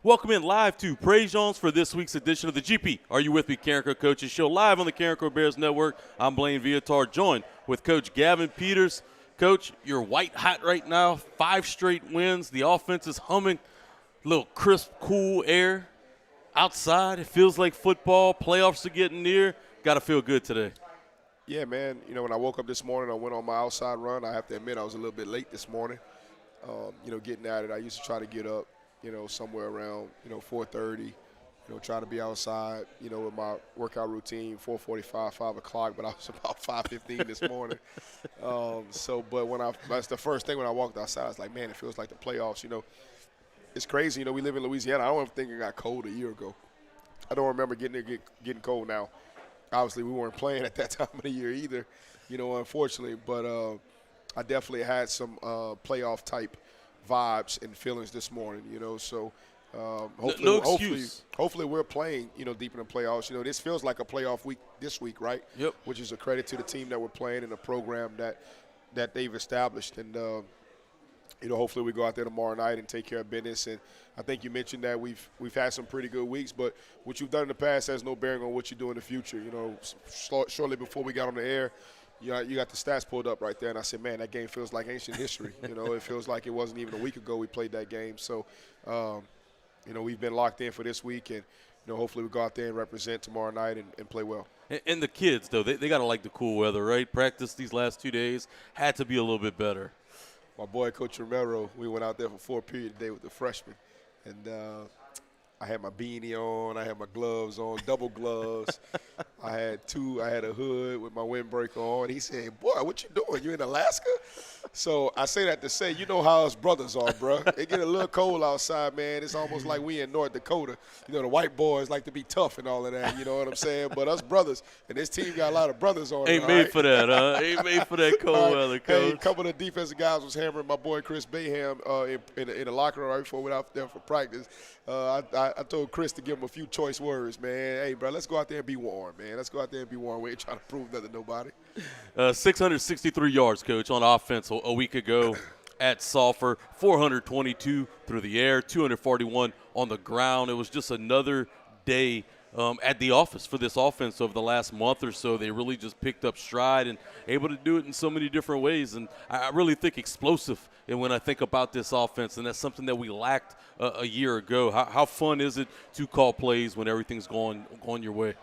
Welcome in live to PREJEAN'S for this week's edition of the GP Are You With Me Carencro Coaches Show live on the Carencro Bears Network. I'm Blaine Viator, joined with Coach Gavin Peters. Coach, you're white hot right now, 5 straight wins. The offense is humming, little crisp, cool air outside. It feels like football. Playoffs are getting near. Got to feel good today. Yeah, man. You know, when I woke up this morning, I went on my outside run. I have to admit I was a little bit late this morning, getting at it. I used to try to get up, somewhere around, 4:30, trying to be outside, with my workout routine, 4:45, 5 o'clock, but I was about 5:15 this morning. But that's the first thing when I walked outside, I was like, man, it feels like the playoffs, It's crazy, we live in Louisiana. I don't even think it got cold a year ago. I don't remember getting cold now. Obviously, we weren't playing at that time of the year either, unfortunately. But I definitely had some playoff-type vibes and feelings this morning, So hopefully, no excuse. Hopefully we're playing, deep in the playoffs. This feels like a playoff week this week, right? Yep. Which is a credit to the team that we're playing and the program that they've established. And, hopefully we go out there tomorrow night and take care of business. And I think you mentioned that we've had some pretty good weeks, but what you've done in the past has no bearing on what you do in the future. Shortly before we got on the air, you got the stats pulled up right there, and I said, man, that game feels like ancient history. It feels like it wasn't even a week ago we played that game. So, we've been locked in for this week, and, hopefully we go out there and represent tomorrow night and play well. And the kids, though, they got to like the cool weather, right? Practice these last 2 days had to be a little bit better. My boy, Coach Romero, we went out there for 4 periods today with the freshmen. And I had my beanie on. I had my gloves on, double gloves. I had a hood with my windbreaker on. He said, boy, what you doing? You in Alaska? So I say that to say, you know how us brothers are, bro. It get a little cold outside, man. It's almost like we in North Dakota. The white boys like to be tough and all of that, you know what I'm saying? But us brothers, and this team got a lot of brothers on it. Ain't made for that, huh? Ain't made for that cold weather, Coach. Hey, a couple of the defensive guys was hammering my boy Chris Bayham in the locker room right before we went out there for practice. I told Chris to give him a few choice words, man. Hey, bro, let's go out there and be warm, man. Let's go out there and be warm. We ain't trying to prove nothing to nobody. 663 yards, Coach, on offense a week ago at Sulphur. 422 through the air, 241 on the ground. It was just another day at the office for this offense over the last month or so. They really just picked up stride and able to do it in so many different ways. And I really think explosive. And when I think about this offense, and that's something that we lacked a year ago, how fun is it to call plays when everything's going your way?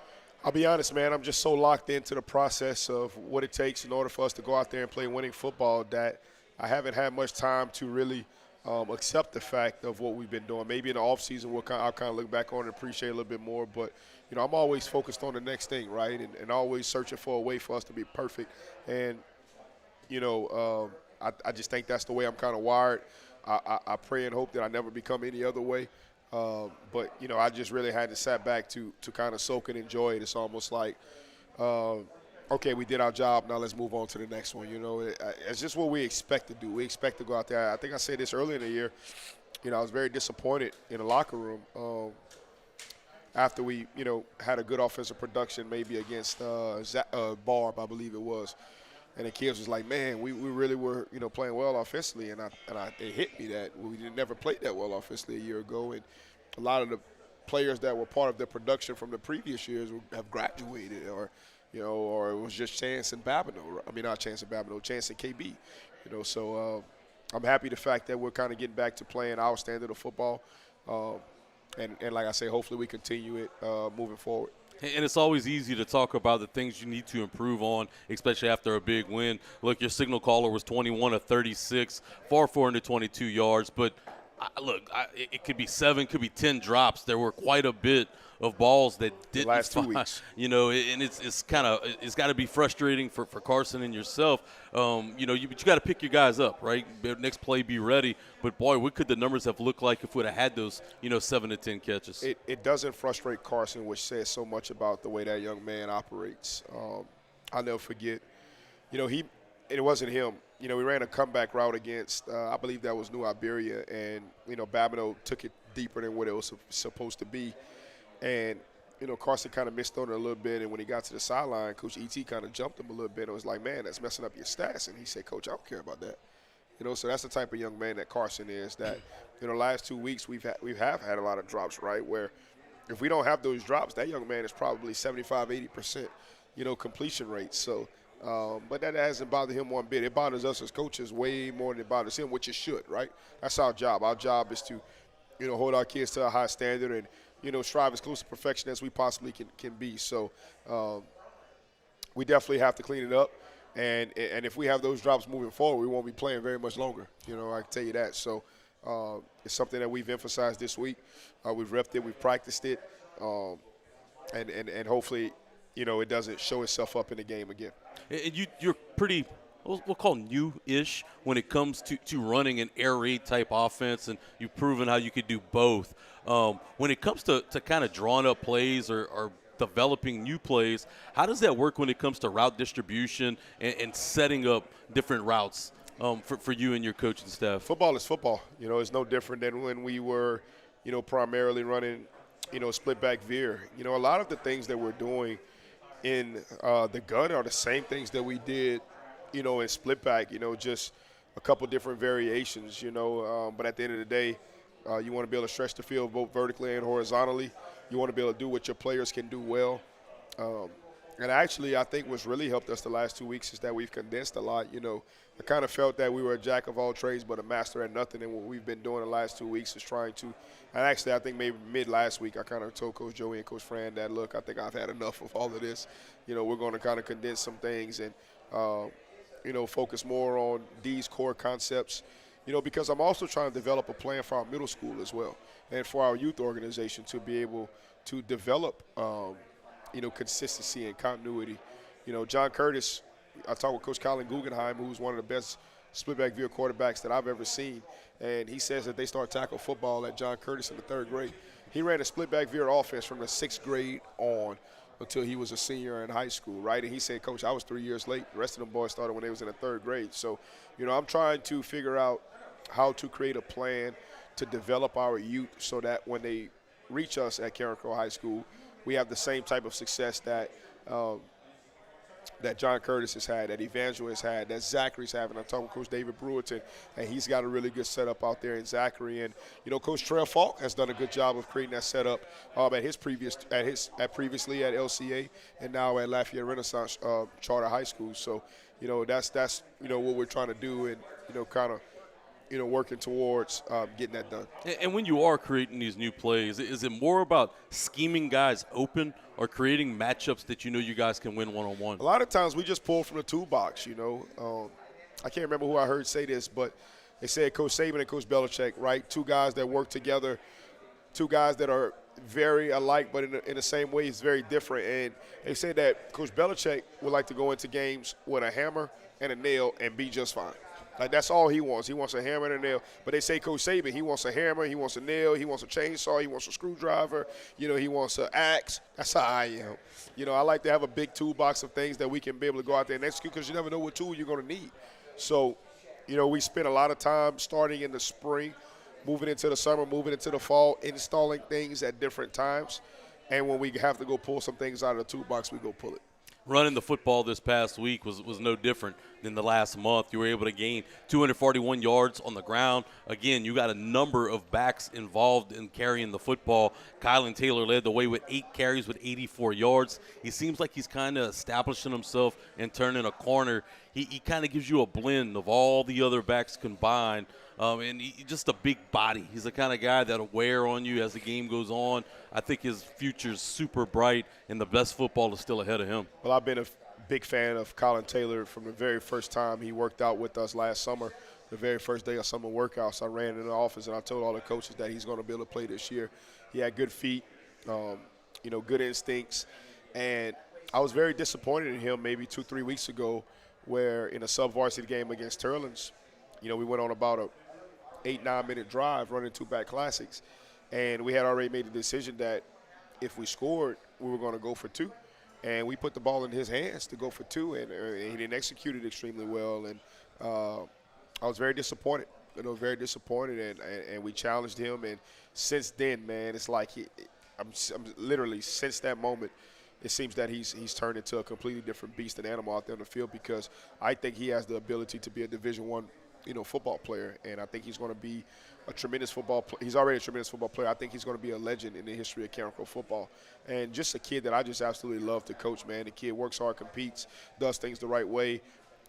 I'll be honest, man, I'm just so locked into the process of what it takes in order for us to go out there and play winning football that I haven't had much time to really accept the fact of what we've been doing. Maybe in the offseason I'll kind of look back on and appreciate a little bit more. But, I'm always focused on the next thing, right, and always searching for a way for us to be perfect. And, I just think that's the way I'm kind of wired. I pray and hope that I never become any other way. But, I just really had to sat back to kind of soak and enjoy it. It's almost like, okay, we did our job. Now let's move on to the next one. It's just what we expect to do. We expect to go out there. I think I said this earlier in the year. I was very disappointed in the locker room after we, had a good offensive production maybe against Barb, I believe it was. And the kids was like, man, we really were, playing well offensively. And it hit me that we never played that well offensively a year ago. And a lot of the players that were part of the production from the previous years have graduated or it was just Chance and Babineau. I mean, not Chance and Babineau, Chance and KB. So I'm happy the fact that we're kind of getting back to playing our standard of football. And like I say, hopefully we continue it moving forward. And it's always easy to talk about the things you need to improve on, especially after a big win. Look, your signal caller was 21 of 36 for 422 yards. But, it could be 7, could be 10 drops. There were quite a bit of balls that didn't the last 2 weeks. And it's got to be frustrating for Carson and yourself. But you got to pick your guys up, right? Next play, be ready. But boy, what could the numbers have looked like if we'd have had those 7 to 10 catches? It doesn't frustrate Carson, which says so much about the way that young man operates. I'll never forget. It wasn't him. We ran a comeback route against, I believe that was New Iberia, and, Babineau took it deeper than what it was supposed to be. And, Carson kind of missed on it a little bit, and when he got to the sideline, Coach E.T. kind of jumped him a little bit. It was like, man, that's messing up your stats. And he said, Coach, I don't care about that. So that's the type of young man that Carson is. That last 2 weeks we have had a lot of drops, right? Where if we don't have those drops, that young man is probably 75, 80%, completion rate. So, but that hasn't bothered him one bit. It bothers us as coaches way more than it bothers him, which it should, right? That's our job. Our job is to, hold our kids to a high standard and, strive as close to perfection as we possibly can be. So we definitely have to clean it up. And if we have those drops moving forward, we won't be playing very much longer. I can tell you that. So it's something that we've emphasized this week. We've repped it. We've practiced it. And hopefully, it doesn't show itself up in the game again. And you're pretty, we'll call new-ish when it comes to running an air raid type offense, and you've proven how you could do both. When it comes to kind of drawing up plays or developing new plays, how does that work when it comes to route distribution and setting up different routes for you and your coaching staff? Football is football. It's no different than when we were, primarily running, split back veer. A lot of the things that we're doing in the gun are the same things that we did, in split back, just a couple different variations, but at the end of the day, you want to be able to stretch the field both vertically and horizontally. You want to be able to do what your players can do well. And actually, I think what's really helped us the last 2 weeks is that we've condensed a lot. I kind of felt that we were a jack of all trades but a master at nothing, and what we've been doing the last 2 weeks is trying to – and actually, I think maybe mid-last week I kind of told Coach Joey and Coach Fran that, look, I think I've had enough of all of this. We're going to kind of condense some things and, focus more on these core concepts, because I'm also trying to develop a plan for our middle school as well and for our youth organization to be able to develop consistency and continuity. John Curtis, I talked with Coach Colin Guggenheim, who's one of the best split-back veer quarterbacks that I've ever seen, and he says that they start tackle football at John Curtis in the 3rd grade. He ran a split-back veer offense from the 6th grade on until he was a senior in high school, right? And he said, Coach, I was 3 years late. The rest of them boys started when they was in the 3rd grade. So, I'm trying to figure out how to create a plan to develop our youth so that when they reach us at Carencro High School, we have the same type of success that that John Curtis has had, that Evangel has had, that Zachary's having. I'm talking with Coach David Brewerton, and he's got a really good setup out there in Zachary. And Coach Trell Falk has done a good job of creating that setup previously at LCA and now at Lafayette Renaissance Charter High School. So that's what we're trying to do, and kind of working towards getting that done. And when you are creating these new plays, is it more about scheming guys open or creating matchups that you guys can win one-on-one? A lot of times we just pull from the toolbox, I can't remember who I heard say this, but they said Coach Saban and Coach Belichick, right? Two guys that work together, two guys that are very alike, but in the same way it's very different. And they said that Coach Belichick would like to go into games with a hammer and a nail and be just fine. Like, that's all he wants. He wants a hammer and a nail. But they say Coach Saban, he wants a hammer, he wants a nail, he wants a chainsaw, he wants a screwdriver, he wants an axe. That's how I am. I like to have a big toolbox of things that we can be able to go out there and execute, because you never know what tool you're going to need. So, we spend a lot of time starting in the spring, moving into the summer, moving into the fall, installing things at different times. And when we have to go pull some things out of the toolbox, we go pull it. Running the football this past week was no different than the last month. You were able to gain 241 yards on the ground. Again, you got a number of backs involved in carrying the football. Kylan Taylor led the way with 8 carries with 84 yards. He seems like he's kind of establishing himself and turning a corner. He kind of gives you a blend of all the other backs combined. And he's just a big body. He's the kind of guy that'll wear on you as the game goes on. I think his future's super bright, and the best football is still ahead of him. Well, I've been a big fan of Colin Taylor from the very first time he worked out with us last summer. The very first day of summer workouts, I ran in the office and I told all the coaches that he's going to be able to play this year. He had good feet, good instincts, and I was very disappointed in him maybe 2-3 weeks ago, where in a sub-varsity game against Turlins, we went on about a 8-9 minute drive running 2-back classics, and we had already made the decision that if we scored, we were going to go for 2, and we put the ball in his hands to go for 2, and he didn't execute it extremely well, and I was very disappointed. Very disappointed, and we challenged him, and since then, man, it's like I'm literally since that moment, it seems that he's turned into a completely different beast and animal out there on the field, because I think he has the ability to be a Division I football player, and I think he's going to be a tremendous football player. He's already a tremendous football player. I think he's going to be a legend in the history of Carencro football, and just a kid that I just absolutely love to coach, man. The kid works hard, competes, does things the right way.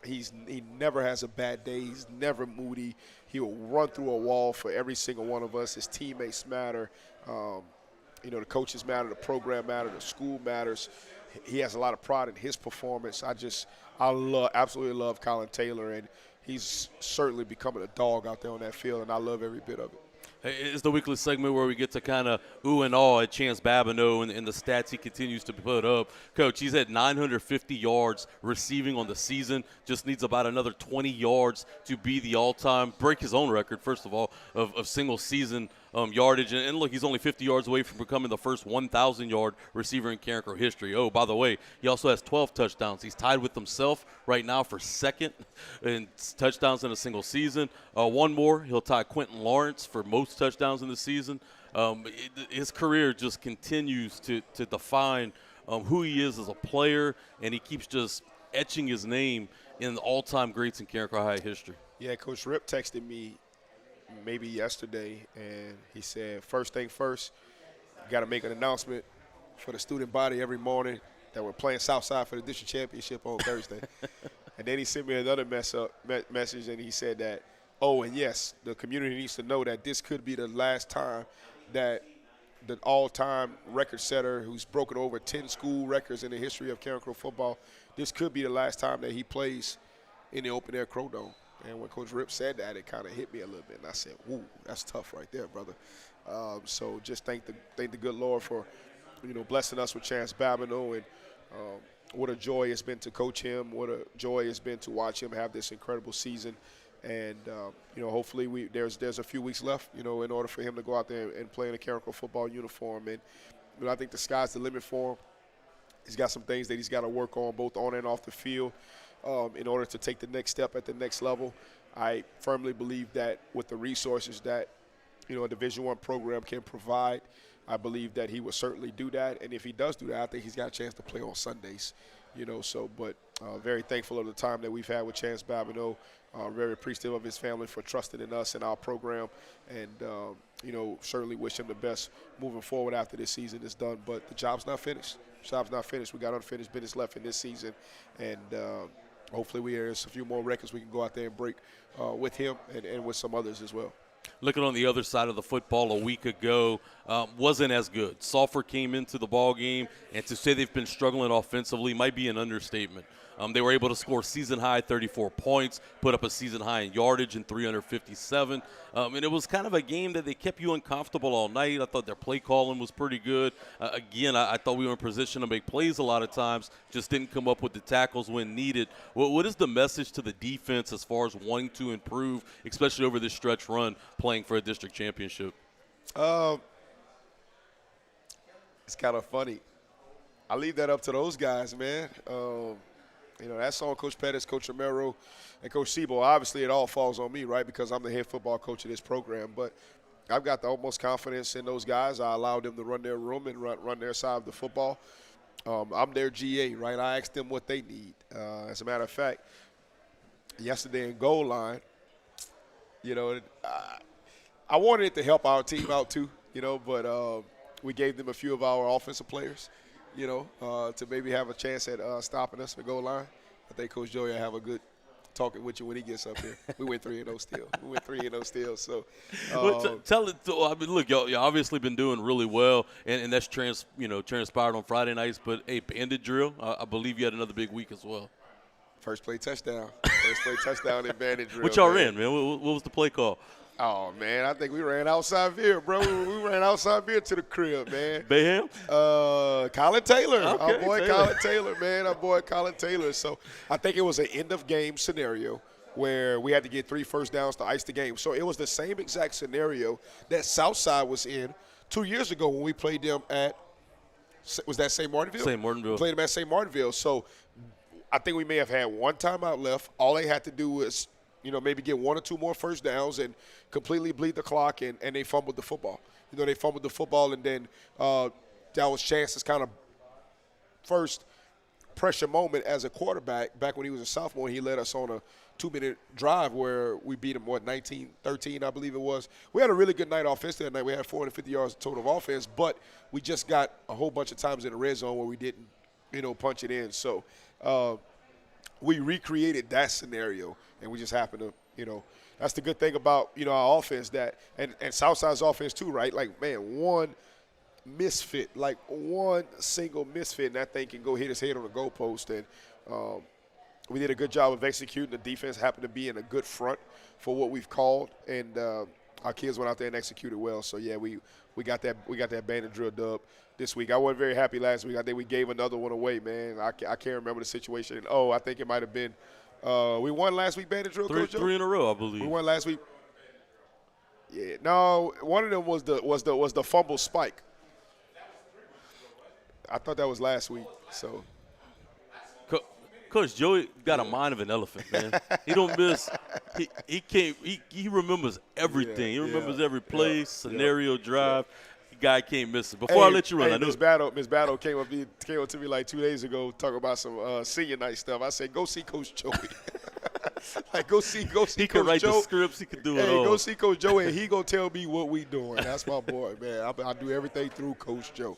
He never has a bad day. He's never moody. He will run through a wall for every single one of us. His teammates matter. The coaches matter. The program matters. The school matters. He has a lot of pride in his performance. Absolutely love Colin Taylor, and he's certainly becoming a dog out there on that field, and I love every bit of it. It's the weekly segment where we get to kind of ooh and awe at Chance Babineau and the stats he continues to put up. Coach, he's at 950 yards receiving on the season, just needs about another 20 yards to be the all-time, break his own record, first of all, of single-season yardage. And look, he's only 50 yards away from becoming the first 1,000-yard receiver in Carencro history. Oh, by the way, he also has 12 touchdowns. He's tied with himself right now for second in touchdowns in a single season. One more, he'll tie Quentin Lawrence for most touchdowns in the season. His career just continues to define who he is as a player, and he keeps just etching his name in the all-time greats in Carencro High history. Yeah, Coach Rip texted me maybe yesterday, and he said, first thing first, you got to make an announcement for the student body every morning that we're playing Southside for the district championship on Thursday. And then he sent me another message, and he said that, oh, and yes, the community needs to know that this could be the last time that the all-time record setter who's broken over 10 school records in the history of Carencro football, this could be the last time that he plays in the open-air Crow Dome. And when Coach Rip said that, it kind of hit me a little bit. And I said, "Woo, that's tough right there, brother." So just thank the good Lord for, blessing us with Chance Babineau, and what a joy it's been to coach him. What a joy it's been to watch him have this incredible season. And hopefully there's a few weeks left, in order for him to go out there and play in a Carencro football uniform. And I think the sky's the limit for him. He's got some things that he's got to work on, both on and off the field, in order to take the next step at the next level. I firmly believe that with the resources that, a Division I program can provide, I believe that he will certainly do that. And if he does do that, I think he's got a chance to play on Sundays, but very thankful of the time that we've had with Chance Babineau. Very appreciative of his family for trusting in us and our program, and certainly wish him the best moving forward after this season is done. But the job's not finished. We got unfinished business left in this season, and hopefully there's a few more records we can go out there and break with him and with some others as well. Looking on the other side of the football, a week ago wasn't as good. Sulphur came into the ball game, and to say they've been struggling offensively might be an understatement. They were able to score season-high 34 points, put up a season-high in yardage in 357. And it was kind of a game that they kept you uncomfortable all night. I thought their play calling was pretty good. Again, I thought we were in position to make plays a lot of times, just didn't come up with the tackles when needed. What is the message to the defense as far as wanting to improve, especially over this stretch run playing for a district championship? It's kind of funny. I leave that up to those guys, man. That's on Coach Pettis, Coach Romero, and Coach Sebo. Obviously, it all falls on me, right, because I'm the head football coach of this program. But I've got the utmost confidence in those guys. I allow them to run their room and run their side of the football. I'm their GA, right? I ask them what they need. As a matter of fact, yesterday in goal line, I wanted it to help our team out too, but we gave them a few of our offensive players, to maybe have a chance at stopping us at goal line. I think Coach Joey will have a good talking with you when he gets up here. We went 3-0 still. So, tell it. Look, y'all obviously been doing really well, and that's transpired on Friday nights. But hey, bandit drill. I believe you had another big week as well. First play touchdown in bandit drill. What y'all ran, man? What was the play call? Oh, man, I think we ran outside veer, bro. We ran outside veer to the crib, man. Bayham? Colin Taylor. Okay, our boy Colin Taylor, man. Our boy Colin Taylor. So I think it was an end-of-game scenario where we had to get 3 first downs to ice the game. So it was the same exact scenario that Southside was in 2 years ago when we played them at – was that St. Martinville? St. Martinville. We played them at St. Martinville. So I think we may have had one timeout left. All they had to do was – maybe get 1 or 2 more first downs and completely bleed the clock, and they fumbled the football. They fumbled the football, and then that was Chance's kind of first pressure moment as a quarterback. Back when he was a sophomore, he led us on a 2-minute drive where we beat them, 19-13, I believe it was. We had a really good night offensively that night. We had 450 yards total of offense, but we just got a whole bunch of times in the red zone where we didn't, punch it in. So we recreated that scenario, and we just happened to, that's the good thing about, our offense and Southside's offense too, right? Like, man, one misfit, like one single misfit, and that thing can go hit his head on the goalpost. And we did a good job of executing. The defense happened to be in a good front for what we've called, and our kids went out there and executed well. So yeah, we got that bandit drill dub this week. I wasn't very happy last week. I think we gave another one away, man. I can't remember the situation. Oh, I think it might have been we won last week, bandit drill. Three in a row, I believe. We won last week. Yeah, no, one of them was the fumble spike. I thought that was last week. So. Coach Joey got a mind of an elephant, man. He don't miss. He remembers everything. He remembers every play, scenario, drive. The guy can't miss it. Before I let you run, I know. Miss Battle came up to me like 2 days ago talking about some senior night stuff. I said, go see Coach Joey. Like, go see Coach Joe. He can write the scripts. He can do it all. Go see Coach Joe, and he going to tell me what we doing. That's my boy, man. I do everything through Coach Joe.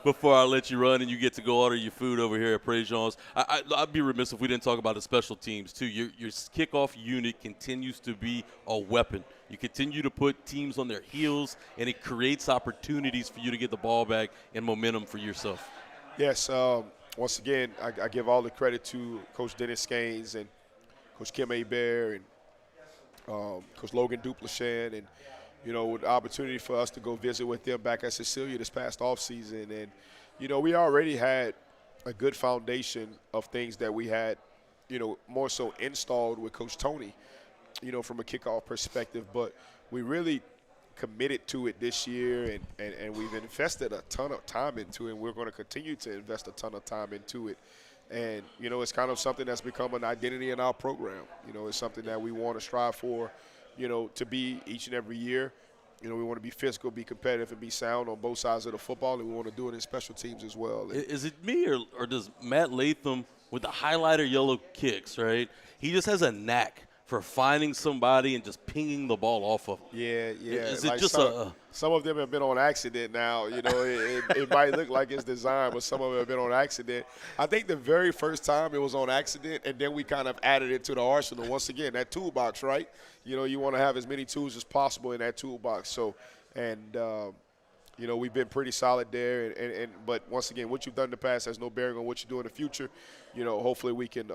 Before I let you run and you get to go order your food over here at PREJEAN'S, I'd be remiss if we didn't talk about the special teams, too. Your kickoff unit continues to be a weapon. You continue to put teams on their heels, and it creates opportunities for you to get the ball back and momentum for yourself. Yes. Once again, I give all the credit to Coach Dennis Gaines and Coach Kim Hebert and Coach Logan Duplichan, and, with the opportunity for us to go visit with them back at Cecilia this past offseason. And, we already had a good foundation of things that we had, more so installed with Coach Tony, from a kickoff perspective. But we really committed to it this year, and we've invested a ton of time into it, and we're going to continue to invest a ton of time into it. And, it's kind of something that's become an identity in our program. It's something that we want to strive for, to be each and every year. We want to be physical, be competitive, and be sound on both sides of the football, and we want to do it in special teams as well. Is it me or does Matt Latham, with the highlighter yellow kicks, right, he just has a knack for finding somebody and just pinging the ball off of them? Yeah. Is it like just some of them have been on accident now. It might look like it's designed, but some of them have been on accident. I think the very first time it was on accident, and then we kind of added it to the arsenal. Once again, that toolbox, right? You want to have as many tools as possible in that toolbox. So, we've been pretty solid there. But once again, what you've done in the past has no bearing on what you do in the future. Hopefully we can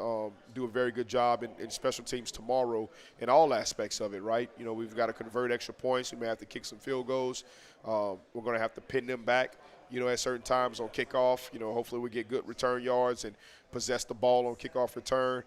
do a very good job in special teams tomorrow in all aspects of it, right? We've got to convert extra points. We may have to kick some field goals. We're going to have to pin them back, at certain times on kickoff. Hopefully we get good return yards and possess the ball on kickoff return.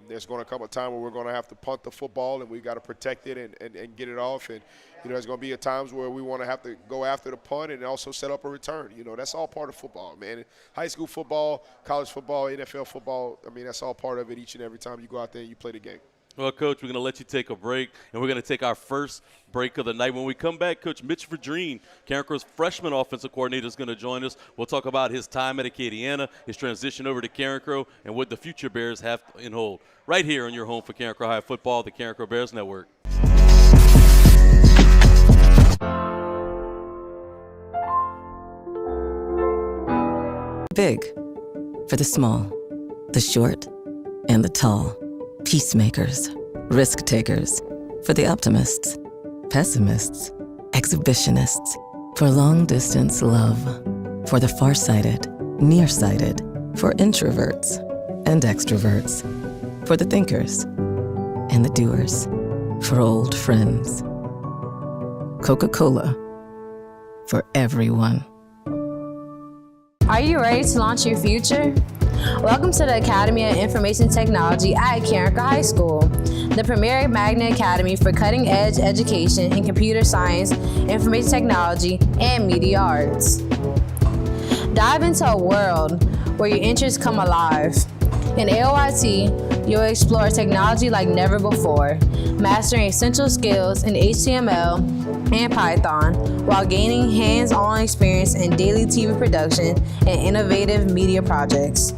There's going to come a time where we're going to have to punt the football, and we've got to protect it and get it off. And, there's going to be times where we want to have to go after the punt and also set up a return. That's all part of football, man. High school football, college football, NFL football, that's all part of it each and every time you go out there and you play the game. Well, Coach, we're going to let you take a break, and we're going to take our first break of the night. When we come back, Coach Mitch Vidrine, Carencro's freshman offensive coordinator, is going to join us. We'll talk about his time at Acadiana, his transition over to Carencro, and what the future Bears have in hold. Right here on your home for Carencro High Football, the Carencro Bears Network. Big for the small, the short, and the tall. Peacemakers, risk takers, for the optimists, pessimists, exhibitionists, for long distance love, for the farsighted, nearsighted, for introverts and extroverts, for the thinkers and the doers, for old friends. Coca-Cola, for everyone. Are you ready to launch your future? Welcome to the Academy of Information Technology at Carencro High School, the premier magnet academy for cutting-edge education in computer science, information technology, and media arts. Dive into a world where your interests come alive. In AOIT, you'll explore technology like never before, mastering essential skills in HTML and Python while gaining hands-on experience in daily TV production and innovative media projects.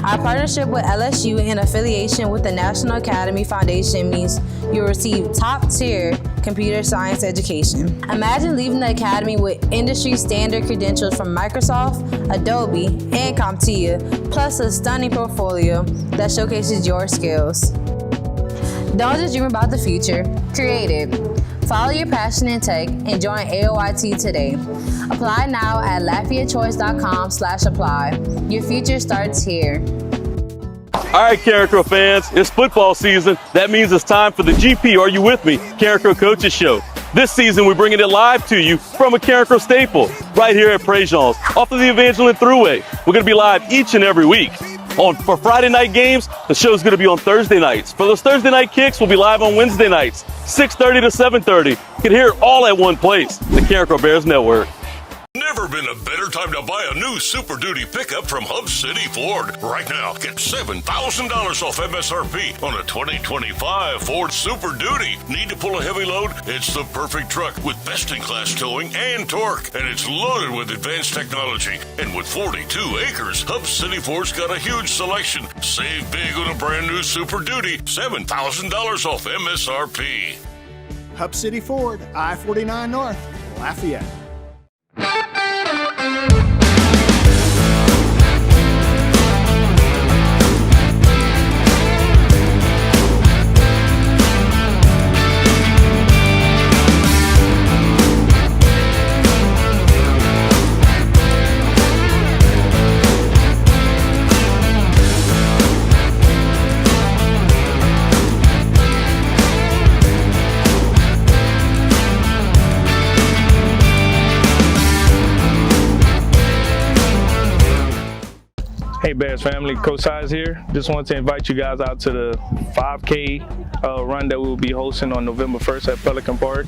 Our partnership with LSU and affiliation with the National Academy Foundation means you'll receive top-tier computer science education. Imagine leaving the academy with industry-standard credentials from Microsoft, Adobe, and CompTIA, plus a stunning portfolio that showcases your skills. Don't just dream about the future, create it. Follow your passion in tech and join AOIT today. Apply now at LafayetteChoice.com/apply. Your future starts here. All right, Carencro fans, it's football season. That means it's time for the GP Are You With Me? Carencro Coaches Show. This season, we're bringing it live to you from a Carencro staple right here at PREJEAN'S off of the Evangeline Thruway. We're going to be live each and every week. For Friday night games, the show's going to be on Thursday nights. For those Thursday night kicks, we'll be live on Wednesday nights, 6:30 to 7:30. You can hear it all at one place, the Carencro Bears Network. Never been a better time to buy a new Super Duty pickup from Hub City Ford. Right now, get $7,000 off MSRP on a 2025 Ford Super Duty. Need to pull a heavy load? It's the perfect truck with best-in-class towing and torque. And it's loaded with advanced technology. And with 42 acres, Hub City Ford's got a huge selection. Save big on a brand new Super Duty. $7,000 off MSRP. Hub City Ford, I-49 North, Lafayette. Hey Bears family, Coach Size here. Just wanted to invite you guys out to the 5K run that we'll be hosting on November 1st at Pelican Park.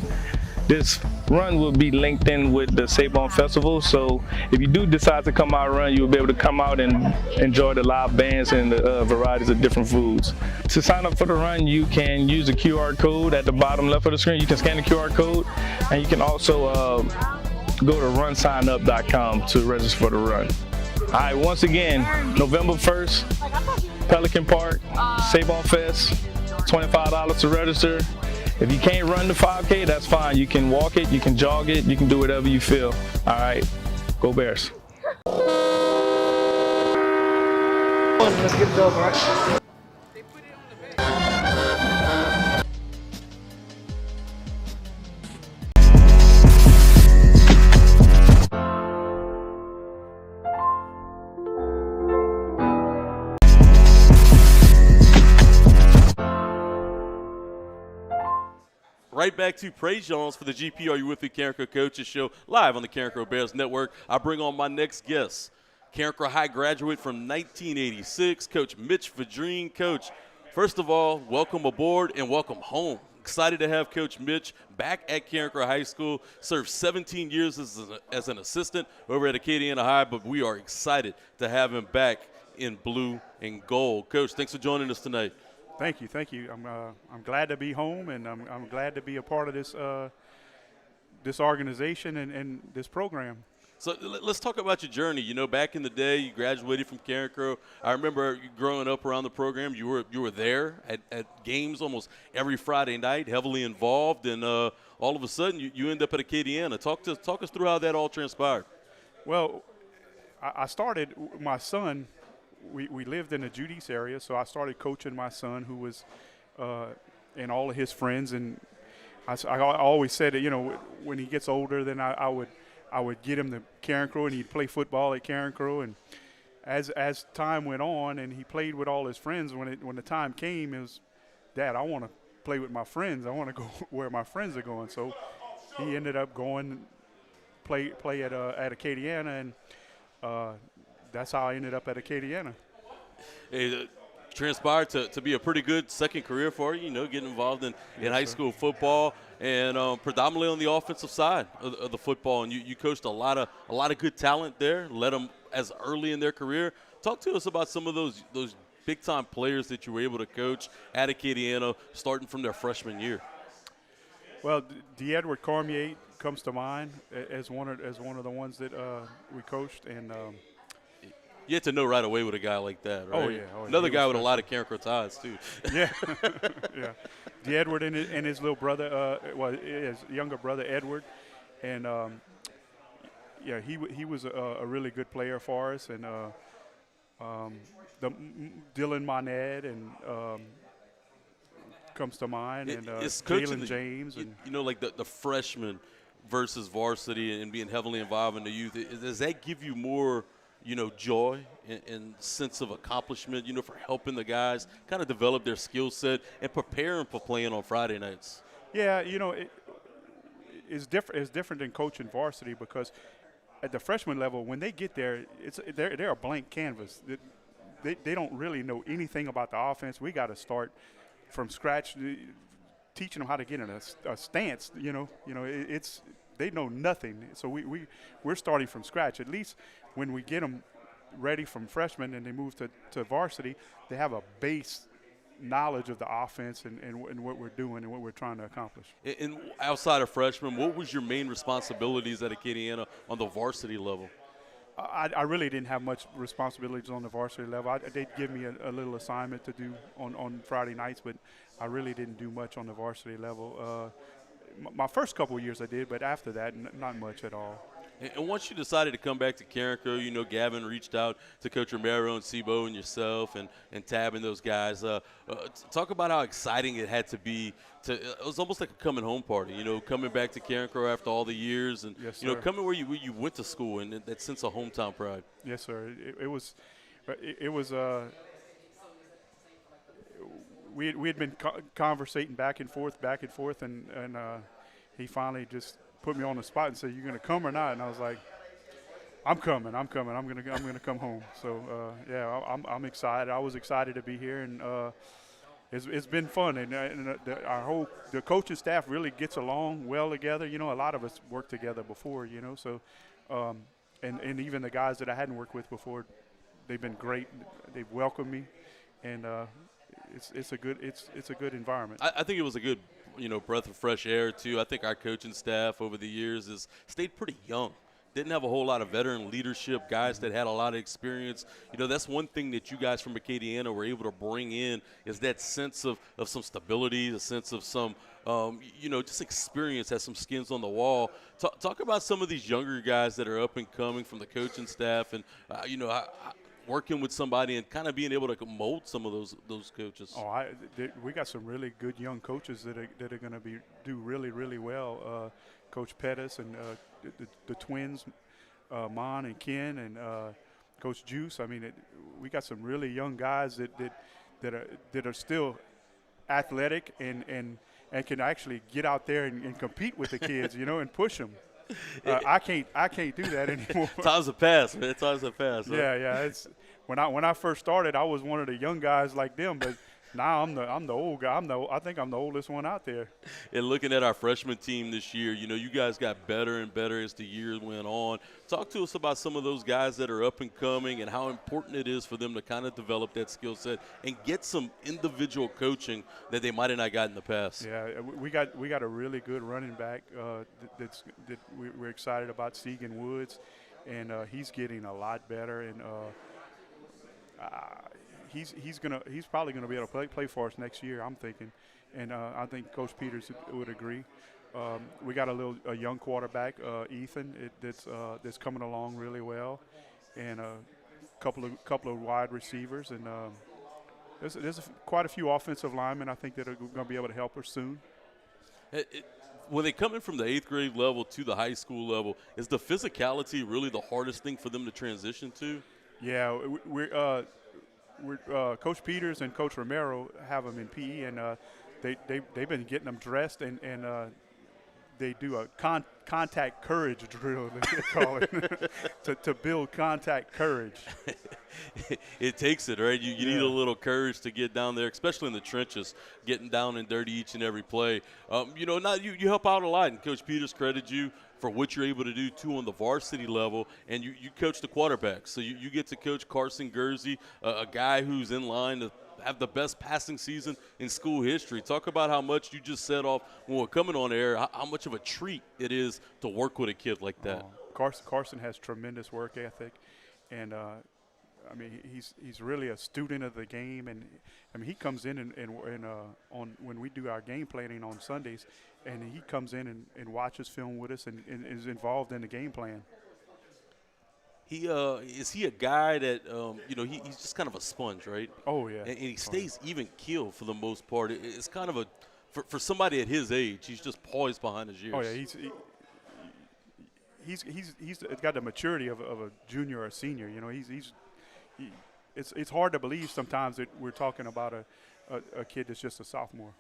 This run will be linked in with the Sabon Festival, so if you do decide to come out and run, you'll be able to come out and enjoy the live bands and the varieties of different foods. To sign up for the run, you can use the QR code at the bottom left of the screen. You can scan the QR code, and you can also go to runsignup.com to register for the run. All right, once again, November 1st, Pelican Park, Sabon Fest, $25 to register. If you can't run the 5K, that's fine. You can walk it, you can jog it, you can do whatever you feel. All right, go Bears. Let's get it over, right? Right back to PREJEAN'S for the GP Are You With Me? Carencro Coaches Show live on the Carencro Bears Network. I bring on my next guest, Carencro High graduate from 1986, Coach Mitch Vidrine. Coach, first of all, welcome aboard and welcome home. Excited to have Coach Mitch back at Carencro High School. Served 17 years as an assistant over at Acadiana High, but we are excited to have him back in blue and gold. Coach, thanks for joining us tonight. Thank you, thank you. I'm glad to be home, and I'm glad to be a part of this this organization and this program. So let's talk about your journey. You know, back in the day, you graduated from Carencro. I remember you growing up around the program. You were there at games almost every Friday night, heavily involved, and all of a sudden you end up at Acadiana. Talk us through how that all transpired. Well, I started my son. We lived in the Judy's area, so I started coaching my son, who was and all of his friends. And I always said that, you know, when he gets older, then I would get him to Carencro, and he'd play football at Carencro. And as time went on, and he played with all his friends, when the time came, it was, Dad, I want to play with my friends. I want to go where my friends are going. So he ended up going play at Acadiana, and that's how I ended up at Acadiana. It transpired to be a pretty good second career for you, you know, getting involved in high school football and predominantly on the offensive side of the football. And you coached a lot of good talent there, led them as early in their career. Talk to us about some of those big-time players that you were able to coach at Acadiana starting from their freshman year. Well, Edward Cormier comes to mind as one of the ones that we coached, and You have to know right away with a guy like that, right? Oh, yeah. Another He guy was with a lot of Carencro ties, too. Yeah, yeah. The Edward and his little brother, his younger brother Edward, and yeah, he was a really good player for us, and Dylan Monette and comes to mind, and It's coaching Jalen James, and you know, like the freshman versus varsity and being heavily involved in the youth. Does that give you more, you know, joy and sense of accomplishment, you know, for helping the guys kind of develop their skill set and prepare them for playing on Friday nights? yeah, you know, it's different. It's different than coaching varsity because at the freshman level, when they get there, they're a blank canvas. They don't really know anything about the offense. We got to start from scratch, teaching them how to get in a stance. You know, it's they know nothing. So we're starting from scratch. At least when we get them ready from freshman and they move to varsity, they have a base knowledge of the offense and what we're doing and what we're trying to accomplish. And outside of freshman, what was your main responsibilities at Acadiana on the varsity level? I really didn't have much responsibilities on the varsity level. They'd give me a little assignment to do on Friday nights, but I really didn't do much on the varsity level. My first couple of years I did, but after that, not much at all. And once you decided to come back to Carencro, you know, Gavin reached out to Coach Romero and Sebo and yourself and Tab and those guys. Talk about how exciting it had to be. It was almost like a coming home party, you know, coming back to Carencro after all the years and, yes, you know, coming where you went to school and that sense of hometown pride. Yes, sir. It was we had been conversating back and forth, and he finally just put me on the spot and said, "You're going to come or not?" And I was like, "I'm coming. I'm going to come home." So yeah, I'm excited. I was excited to be here, and it's been fun. And the coaching staff really gets along well together. You know, a lot of us worked together before. You know, so and even the guys that I hadn't worked with before, they've been great. They've welcomed me, and it's a good environment. I think it was a good, you know, breath of fresh air too. I think our coaching staff over the years has stayed pretty young. Didn't have a whole lot of veteran leadership, guys that had a lot of experience. You know, that's one thing that you guys from Acadiana were able to bring in is that sense of some stability, a sense of some, you know, just experience, has some skins on the wall. Talk about some of these younger guys that are up and coming from the coaching staff and, you know, working with somebody and kind of being able to mold some of those coaches. Oh, we got some really good young coaches that are going to do really, really well. Coach Pettis and the twins, Mon and Ken and Coach Juice. I mean, we got some really young guys that are still athletic and can actually get out there and compete with the kids, you know, and push them. I can't do that anymore. Times have passed, man. Times have passed. Huh? Yeah. It's when I first started, I was one of the young guys like them, but now I'm the old guy. I think I'm the oldest one out there. And looking at our freshman team this year, you know, you guys got better and better as the year went on. Talk to us about some of those guys that are up and coming and how important it is for them to kind of develop that skill set and get some individual coaching that they might have not got in the past. Yeah, we got a really good running back that we're excited about, Segan Woods, and he's getting a lot better, and he's probably gonna be able to play for us next year, I'm thinking, and I think Coach Peters would agree. We got a young quarterback, Ethan, that's coming along really well, and a couple of wide receivers, and there's quite a few offensive linemen I think that are going to be able to help us soon. When they come in from the 8th grade level to the high school level, is the physicality really the hardest thing for them to transition to? Yeah, we're Coach Peters and Coach Romero have them in PE, and they've been getting them dressed, and they do a contact courage drill, they call it, to build contact courage. It takes it, right? You need a little courage to get down there, especially in the trenches, getting down and dirty each and every play. You know, you help out a lot, and Coach Peters credited you for what you're able to do, too, on the varsity level, and you coach the quarterbacks. So you get to coach Carson Gursey, a guy who's in line to have the best passing season in school history. Talk about how much you just set off when we're coming on air, how much of a treat it is to work with a kid like that. Carson has tremendous work ethic, and I mean, he's really a student of the game, and I mean, he comes in and on when we do our game planning on Sundays, and he comes in and watches film with us and is involved in the game plan. Is he a guy that he's just kind of a sponge, right? Oh yeah, and he stays even keel for the most part. It's kind of for somebody at his age, he's just poised behind his ears. Oh yeah, he's got the maturity of a junior or a senior. You know, it's hard to believe sometimes that we're talking about a kid that's just a sophomore.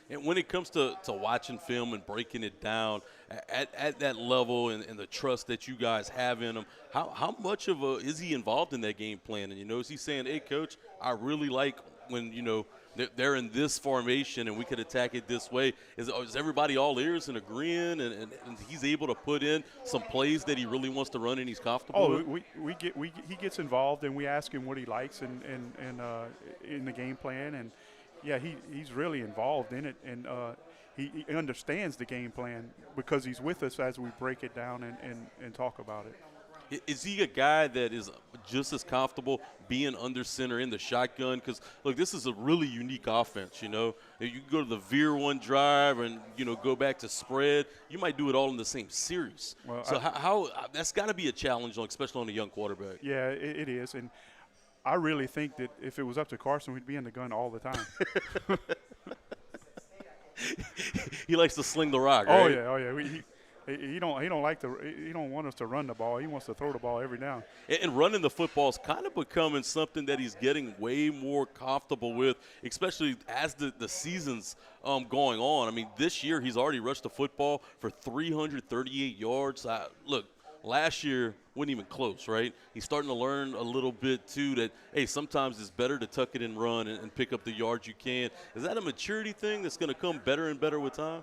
And when it comes to watching film and breaking it down at that level and the trust that you guys have in him, how much of is he involved in that game plan? And, is he saying, hey, Coach, I really like when, they're in this formation and we could attack it this way? Is everybody all ears and agreeing and he's able to put in some plays that he really wants to run and he's comfortable with? He gets involved and we ask him what he likes and in the game plan, and yeah, he's really involved in it, and he understands the game plan because he's with us as we break it down and talk about it. Is he a guy that is just as comfortable being under center in the shotgun? Because, look, this is a really unique offense, You can go to the veer one drive and, go back to spread. You might do it all in the same series. Well, so how that's got to be a challenge, especially on a young quarterback. Yeah, it is. And I really think that if it was up to Carson, we'd be in the gun all the time. He likes to sling the rock, right? Oh yeah. He don't want us to run the ball. He wants to throw the ball every down. And running the football is kind of becoming something that he's getting way more comfortable with, especially as the season's going on. I mean, this year he's already rushed the football for 338 yards. Last year wasn't even close, right? He's starting to learn a little bit, too, that, hey, sometimes it's better to tuck it and run and pick up the yards you can. Is that a maturity thing that's going to come better and better with time?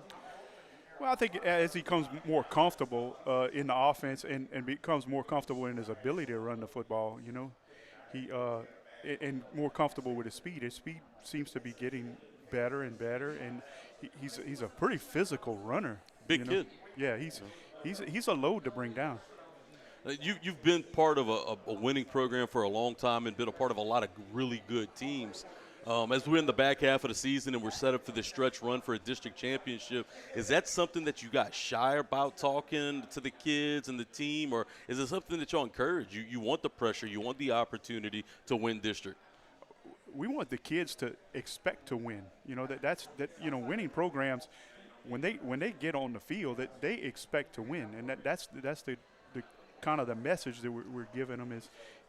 Well, I think as he becomes more comfortable in the offense and becomes more comfortable in his ability to run the football, he and more comfortable with his speed. His speed seems to be getting better and better, and he's a pretty physical runner. Big kid. Yeah, he's a load to bring down. You've been part of a winning program for a long time and been a part of a lot of really good teams. As we're in the back half of the season and we're set up for this stretch run for a district championship, is that something that you got shy about talking to the kids and the team, or is it something that y'all encourage? You want the pressure, you want the opportunity to win district? We want the kids to expect to win. Winning programs, when they get on the field, that they expect to win, and that's the kind of the message that we're giving them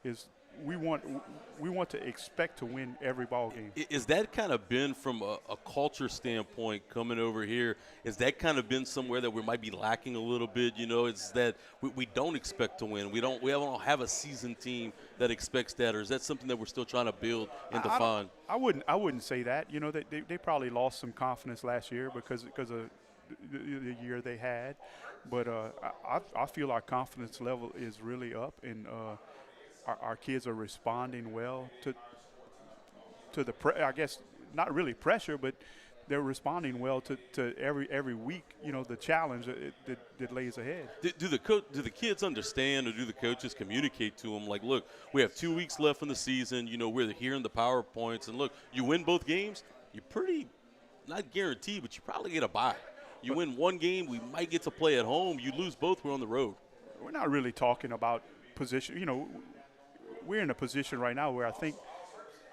is we want to expect to win every ball game. Is that kind of been from a culture standpoint coming over here? Is that kind of been somewhere that we might be lacking a little bit? It's that we don't expect to win. We don't have a seasoned team that expects that, or is that something that we're still trying to build and define? I wouldn't say that. They probably lost some confidence last year because of the year they had, but I feel our confidence level is really up, and our kids are responding well to the I guess not really pressure, but they're responding well to every week. The challenge that lays ahead. Do the kids understand, or do the coaches communicate to them like, look, we have 2 weeks left in the season. We're hearing the PowerPoints, and look, you win both games, you're pretty not guaranteed, but you probably get a bye. You win one game, we might get to play at home. You lose both, we're on the road. We're not really talking about position. We're in a position right now where I think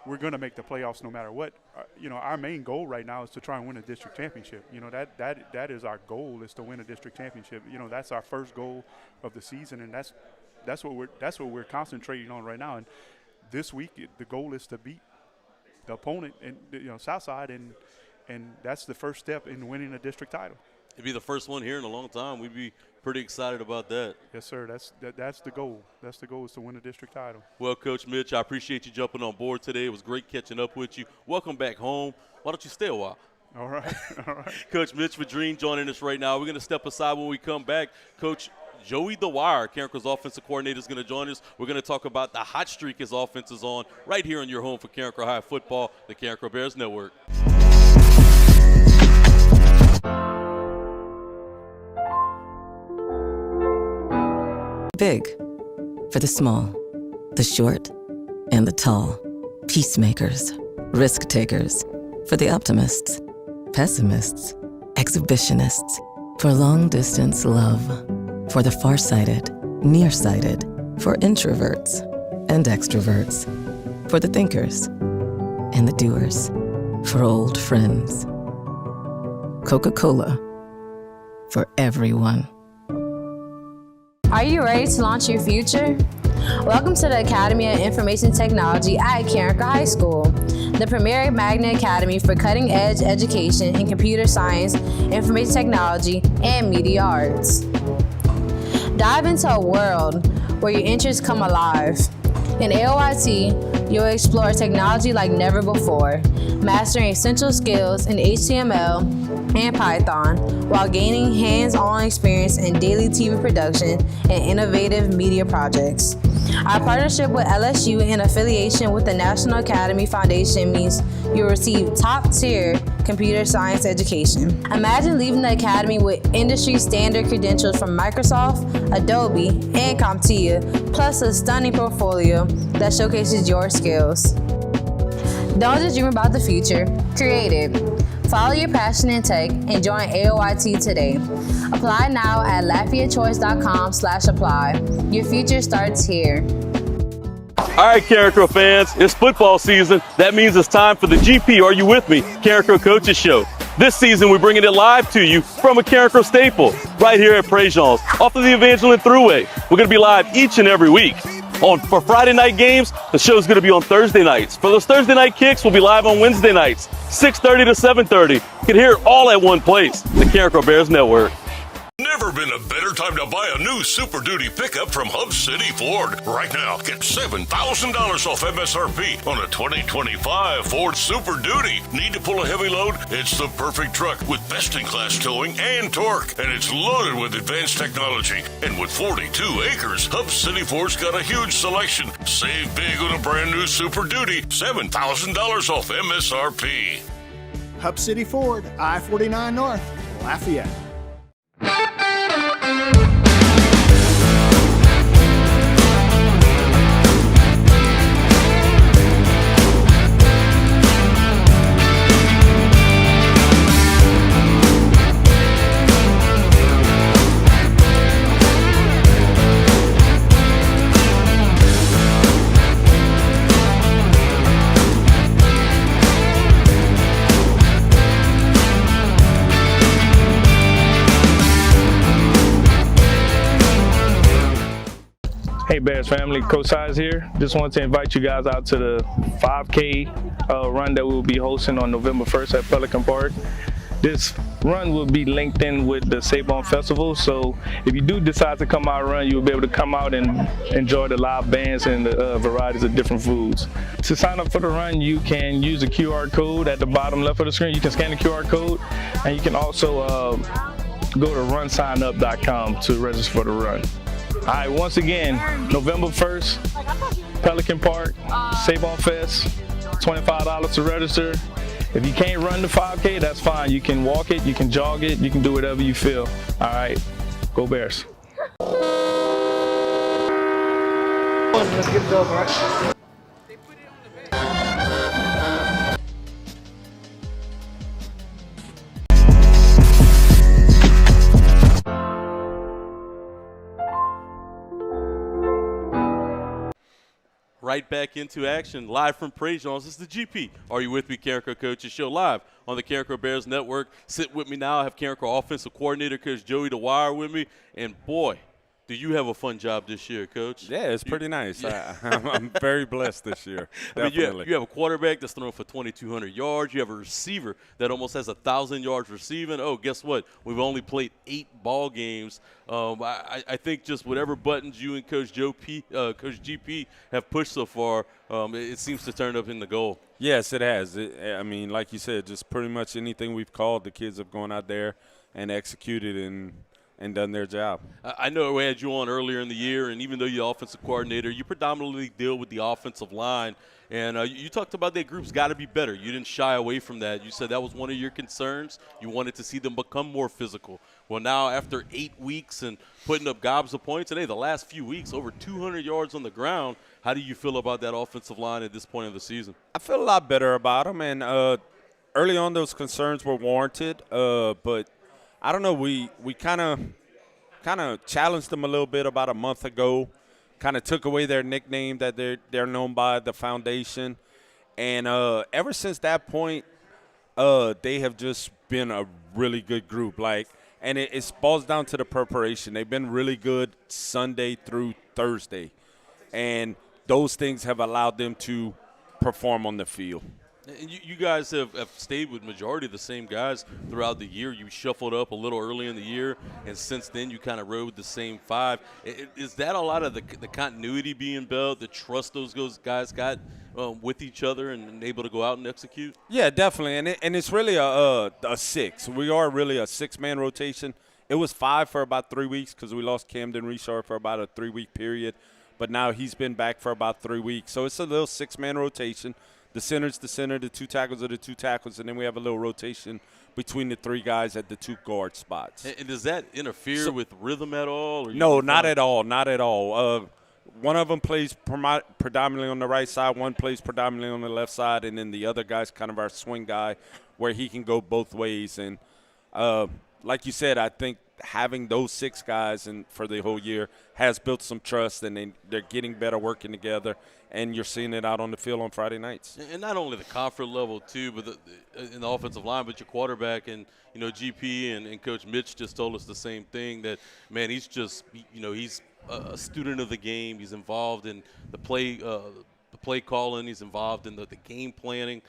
we're going to make the playoffs no matter what. Our main goal right now is to try and win a district championship. That is our goal, is to win a district championship. That's our first goal of the season, and that's what we're concentrating on right now. And this week, the goal is to beat the opponent and Southside, and that's the first step in winning a district title. It'd be the first one here in a long time. We'd be pretty excited about that. Yes, sir. That's the goal. That's the goal, is to win a district title. Well, Coach Mitch, I appreciate you jumping on board today. It was great catching up with you. Welcome back home. Why don't you stay a while? All right. All right. Coach Mitch Vidrine joining us right now. We're going to step aside when we come back. Coach Joey Dwyer, Carencro's offensive coordinator, is going to join us. We're going to talk about the hot streak his offense is on right here on your home for Carencro High Football, the Carencro Bears Network. Big for the small, the short, and the tall. Peacemakers, risk takers. For the optimists, pessimists, exhibitionists. For long distance love. For the farsighted, nearsighted. For introverts and extroverts. For the thinkers and the doers. For old friends. Coca-Cola. For everyone. Are you ready to launch your future? Welcome to the Academy of Information Technology at Carencro High School, the premier magnet academy for cutting-edge education in computer science, information technology, and media arts. Dive into a world where your interests come alive. In AOIT, you'll explore technology like never before, mastering essential skills in HTML and Python while gaining hands-on experience in daily TV production and innovative media projects. Our partnership with LSU and affiliation with the National Academy Foundation means you'll receive top-tier computer science education. Imagine leaving the academy with industry-standard credentials from Microsoft, Adobe, and CompTIA, plus a stunning portfolio that showcases your skills. Don't just dream about the future, create it. Follow your passion in tech and join AOIT today. Apply now at LafayetteChoice.com/apply. Your future starts here. All right, Carencro fans, it's football season. That means it's time for the GP Are You With Me? Carencro Coaches Show. This season, we're bringing it live to you from a Carencro staple, right here at PREJEAN'S, off of the Evangeline Thruway. We're going to be live each and every week. For Friday night games, the show's going to be on Thursday nights. For those Thursday night kicks, we'll be live on Wednesday nights, 6:30 to 7:30. You can hear it all at one place, the Carencro Bears Network. Never been a better time to buy a new Super Duty pickup from Hub City Ford. Right now, get $7,000 off MSRP on a 2025 Ford Super Duty. Need to pull a heavy load? It's the perfect truck with best-in-class towing and torque. And it's loaded with advanced technology. And with 42 acres, Hub City Ford's got a huge selection. Save big on a brand new Super Duty. $7,000 off MSRP. Hub City Ford, I-49 North, Lafayette. Hey Bears family, Coach Size here. Just wanted to invite you guys out to the 5K run that we'll be hosting on November 1st at Pelican Park. This run will be linked in with the Sabon Festival, so if you do decide to come out and run, you'll be able to come out and enjoy the live bands and the varieties of different foods. To sign up for the run, you can use the QR code at the bottom left of the screen. You can scan the QR code, and you can also go to runsignup.com to register for the run. All right, once again, November 1st, Pelican Park, Sabon Fest, $25 to register. If you can't run the 5K, that's fine. You can walk it, you can jog it, you can do whatever you feel. All right, go Bears. Let's get it over, right? Right back into action, live from PREJEAN'S. This is the GP. Are You With Me? Carencro Coaches Show live on the Carencro Bears Network. Sit with me now. I have Carencro Offensive Coordinator Coach Joey Dwyer with me. And, boy, do you have a fun job this year, Coach? Yeah, it's pretty nice. I'm very blessed this year. I mean, you have a quarterback that's throwing for 2,200 yards. You have a receiver that almost has 1,000 yards receiving. Oh, guess what? We've only played 8 ball games. I think just whatever buttons you and Coach GP have pushed so far, it seems to turn up in the goal. Yes, it has. I mean, like you said, just pretty much anything we've called, the kids have gone out there and executed, and and done their job. I know we had you on earlier in the year, and even though you're offensive coordinator, you predominantly deal with the offensive line. And you talked about that group's got to be better. You didn't shy away from that. You said that was one of your concerns. You wanted to see them become more physical. Well, now after 8 weeks and putting up gobs of points, and hey, the last few weeks, over 200 yards on the ground, how do you feel about that offensive line at this point of the season? I feel a lot better about them, and early on those concerns were warranted. But I don't know, we kind of challenged them a little bit about a month ago. Kind of took away their nickname that they're known by, the foundation. And ever since that point, they have just been a really good group. And it boils down to the preparation. They've been really good Sunday through Thursday. And those things have allowed them to perform on the field. And you guys have stayed with majority of the same guys throughout the year. You shuffled up a little early in the year, and since then you kind of rode the same five. Is that a lot of the continuity being built, the trust those guys got with each other and able to go out and execute? Yeah, definitely. And it's really a six. We are really a six-man rotation. It was five for about 3 weeks because we lost Camden Richard for about a 3-week period. But now he's been back for about 3 weeks. So it's a little six-man rotation. The center's the center, the two tackles are the two tackles, and then we have a little rotation between the three guys at the two guard spots. And does that interfere with rhythm at all? No, not at all, not at all. One of them plays predominantly on the right side, one plays predominantly on the left side, and then the other guy's kind of our swing guy where he can go both ways. And like you said, I think having those six guys for the whole year has built some trust, and they're getting better working together, and you're seeing it out on the field on Friday nights. And not only the comfort level, too, but in the offensive line, but your quarterback and, GP and Coach Mitch just told us the same thing, that, man, he's just, he's a student of the game. He's involved in the play calling. He's involved in the game planning.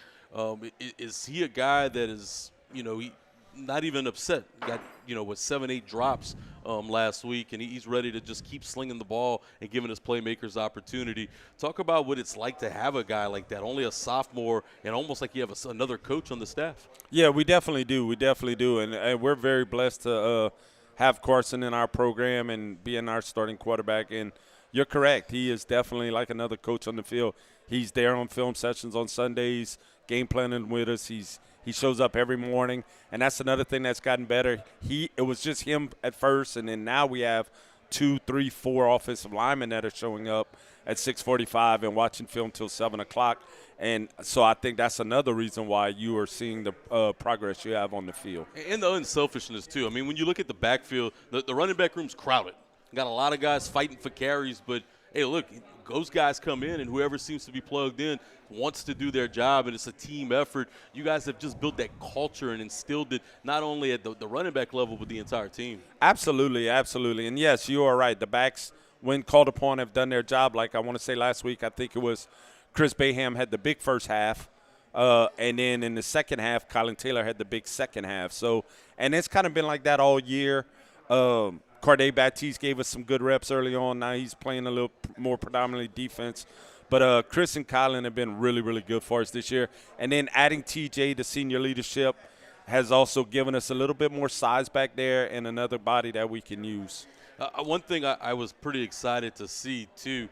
Is he a guy that is, he not even upset? Got, with 7-8 drops last week, and he's ready to just keep slinging the ball and giving his playmakers opportunity. Talk about what it's like to have a guy like that, only a sophomore, and almost like you have another coach on the staff. Yeah, we definitely do. We definitely do, and we're very blessed to have Carson in our program and being our starting quarterback. And you're correct. He is definitely like another coach on the field. He's there on film sessions on Sundays, game planning with us. He shows up every morning, and that's another thing that's gotten better. It was just him at first, and then now we have 2, 3, 4 offensive linemen that are showing up at 6:45 and watching film till 7 o'clock. And so I think that's another reason why you are seeing the progress you have on the field. And the unselfishness, too. I mean, when you look at the backfield, the running back room's crowded. Got a lot of guys fighting for carries, but, hey, look, those guys come in, and whoever seems to be plugged in wants to do their job, and it's a team effort. You guys have just built that culture and instilled it not only at the running back level, but the entire team. Absolutely, absolutely. And, yes, you are right. The backs, when called upon, have done their job. Like I want to say last week, I think it was Chris Baham had the big first half, and then in the second half, Colin Taylor had the big second half. So, and it's kind of been like that all year. Corday Baptiste gave us some good reps early on. Now he's playing a little more predominantly defense. But Chris and Colin have been really, really good for us this year. And then adding TJ to senior leadership has also given us a little bit more size back there and another body that we can use. One thing I was pretty excited to see, too,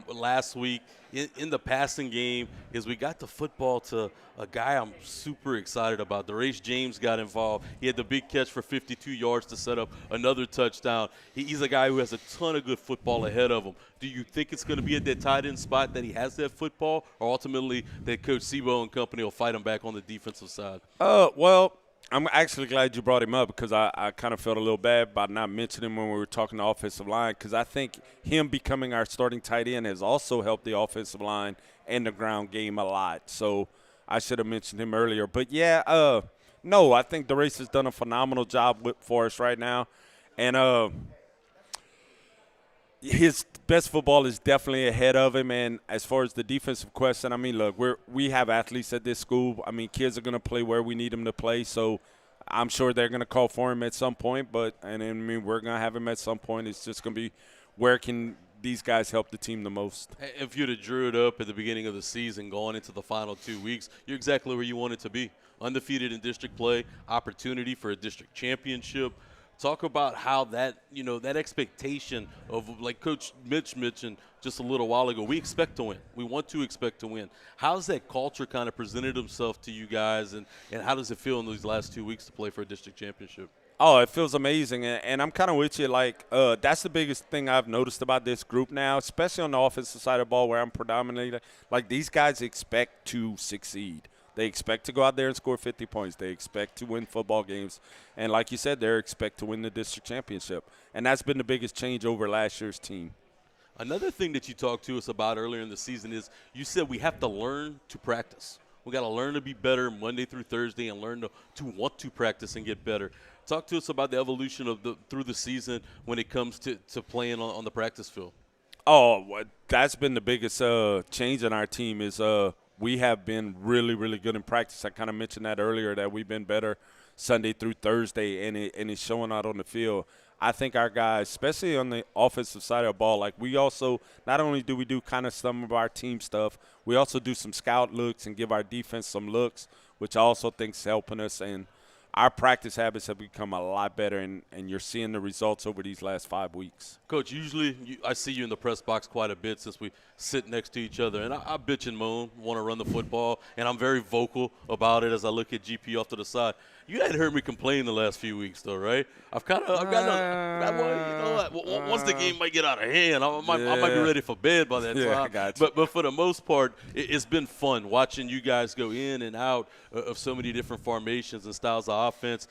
last week in the passing game is we got the football to a guy I'm super excited about. DeRace James got involved. He had the big catch for 52 yards to set up another touchdown. He's a guy who has a ton of good football ahead of him. Do you think it's going to be at that tight end spot that he has that football, or ultimately that Coach Sebo and company will fight him back on the defensive side? Well, I'm actually glad you brought him up because I kind of felt a little bad about not mentioning him when we were talking the offensive line, because I think him becoming our starting tight end has also helped the offensive line and the ground game a lot. So I should have mentioned him earlier. But, yeah, no, I think DeRace has done a phenomenal job for us right now. And his best football is definitely ahead of him. And as far as the defensive question, I mean, look, we have athletes at this school. I mean, kids are going to play where we need them to play. So I'm sure they're going to call for him at some point. We're going to have him at some point. It's just going to be where can these guys help the team the most. If you'd have drew it up at the beginning of the season going into the final 2 weeks, you're exactly where you wanted to be. Undefeated in district play, opportunity for a district championship. Talk about how that, that expectation of, like Coach Mitch mentioned just a little while ago, we expect to win. We want to expect to win. How's that culture kind of presented himself to you guys, and how does it feel in these last 2 weeks to play for a district championship? Oh, it feels amazing, and I'm kind of with you. Like, that's the biggest thing I've noticed about this group now, especially on the offensive side of the ball where I'm predominantly. Like, these guys expect to succeed. They expect to go out there and score 50 points. They expect to win football games. And like you said, they expect to win the district championship. And that's been the biggest change over last year's team. Another thing that you talked to us about earlier in the season is you said we have to learn to practice. We got to learn to be better Monday through Thursday and learn to want to practice and get better. Talk to us about the evolution of through the season when it comes to playing on the practice field. Oh, that's been the biggest change in our team is we have been really, really good in practice. I kind of mentioned that earlier, that we've been better Sunday through Thursday, and it's showing out on the field. I think our guys, especially on the offensive side of the ball, like we also not only do we do kind of some of our team stuff, we also do some scout looks and give our defense some looks, which I also think is helping us. And our practice habits have become a lot better, and you're seeing the results over these last 5 weeks. Coach, usually I see you in the press box quite a bit since we sit next to each other, and I bitch and moan, want to run the football, and I'm very vocal about it as I look at GP off to the side. You hadn't heard me complain the last few weeks, though, right? I've gotten once the game might get out of hand, I might be ready for bed by that time. I got you. But for the most part, it's been fun watching you guys go in and out of so many different formations and styles of offense.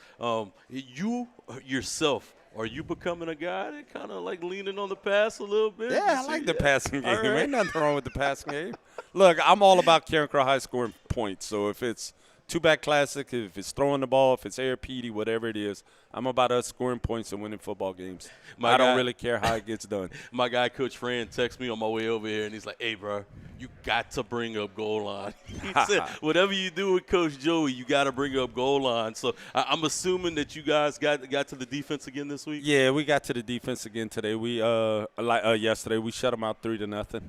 You yourself, are you becoming a guy that kind of like leaning on the pass a little bit? Yeah, I like the passing game. Right. Ain't nothing wrong with the passing game. Look, I'm all about Carencro High scoring points. So if it's two-back classic, if it's throwing the ball, if it's air PD, whatever it is, I'm about us scoring points and winning football games. I don't really care how it gets done. My guy, Coach Fran, texted me on my way over here, and he's like, hey, bro, you got to bring up goal line. He said, whatever you do with Coach Joey, you got to bring up goal line. So I'm assuming that you guys got to the defense again this week? Yeah, we got to the defense again today. We yesterday we shut them out 3-0.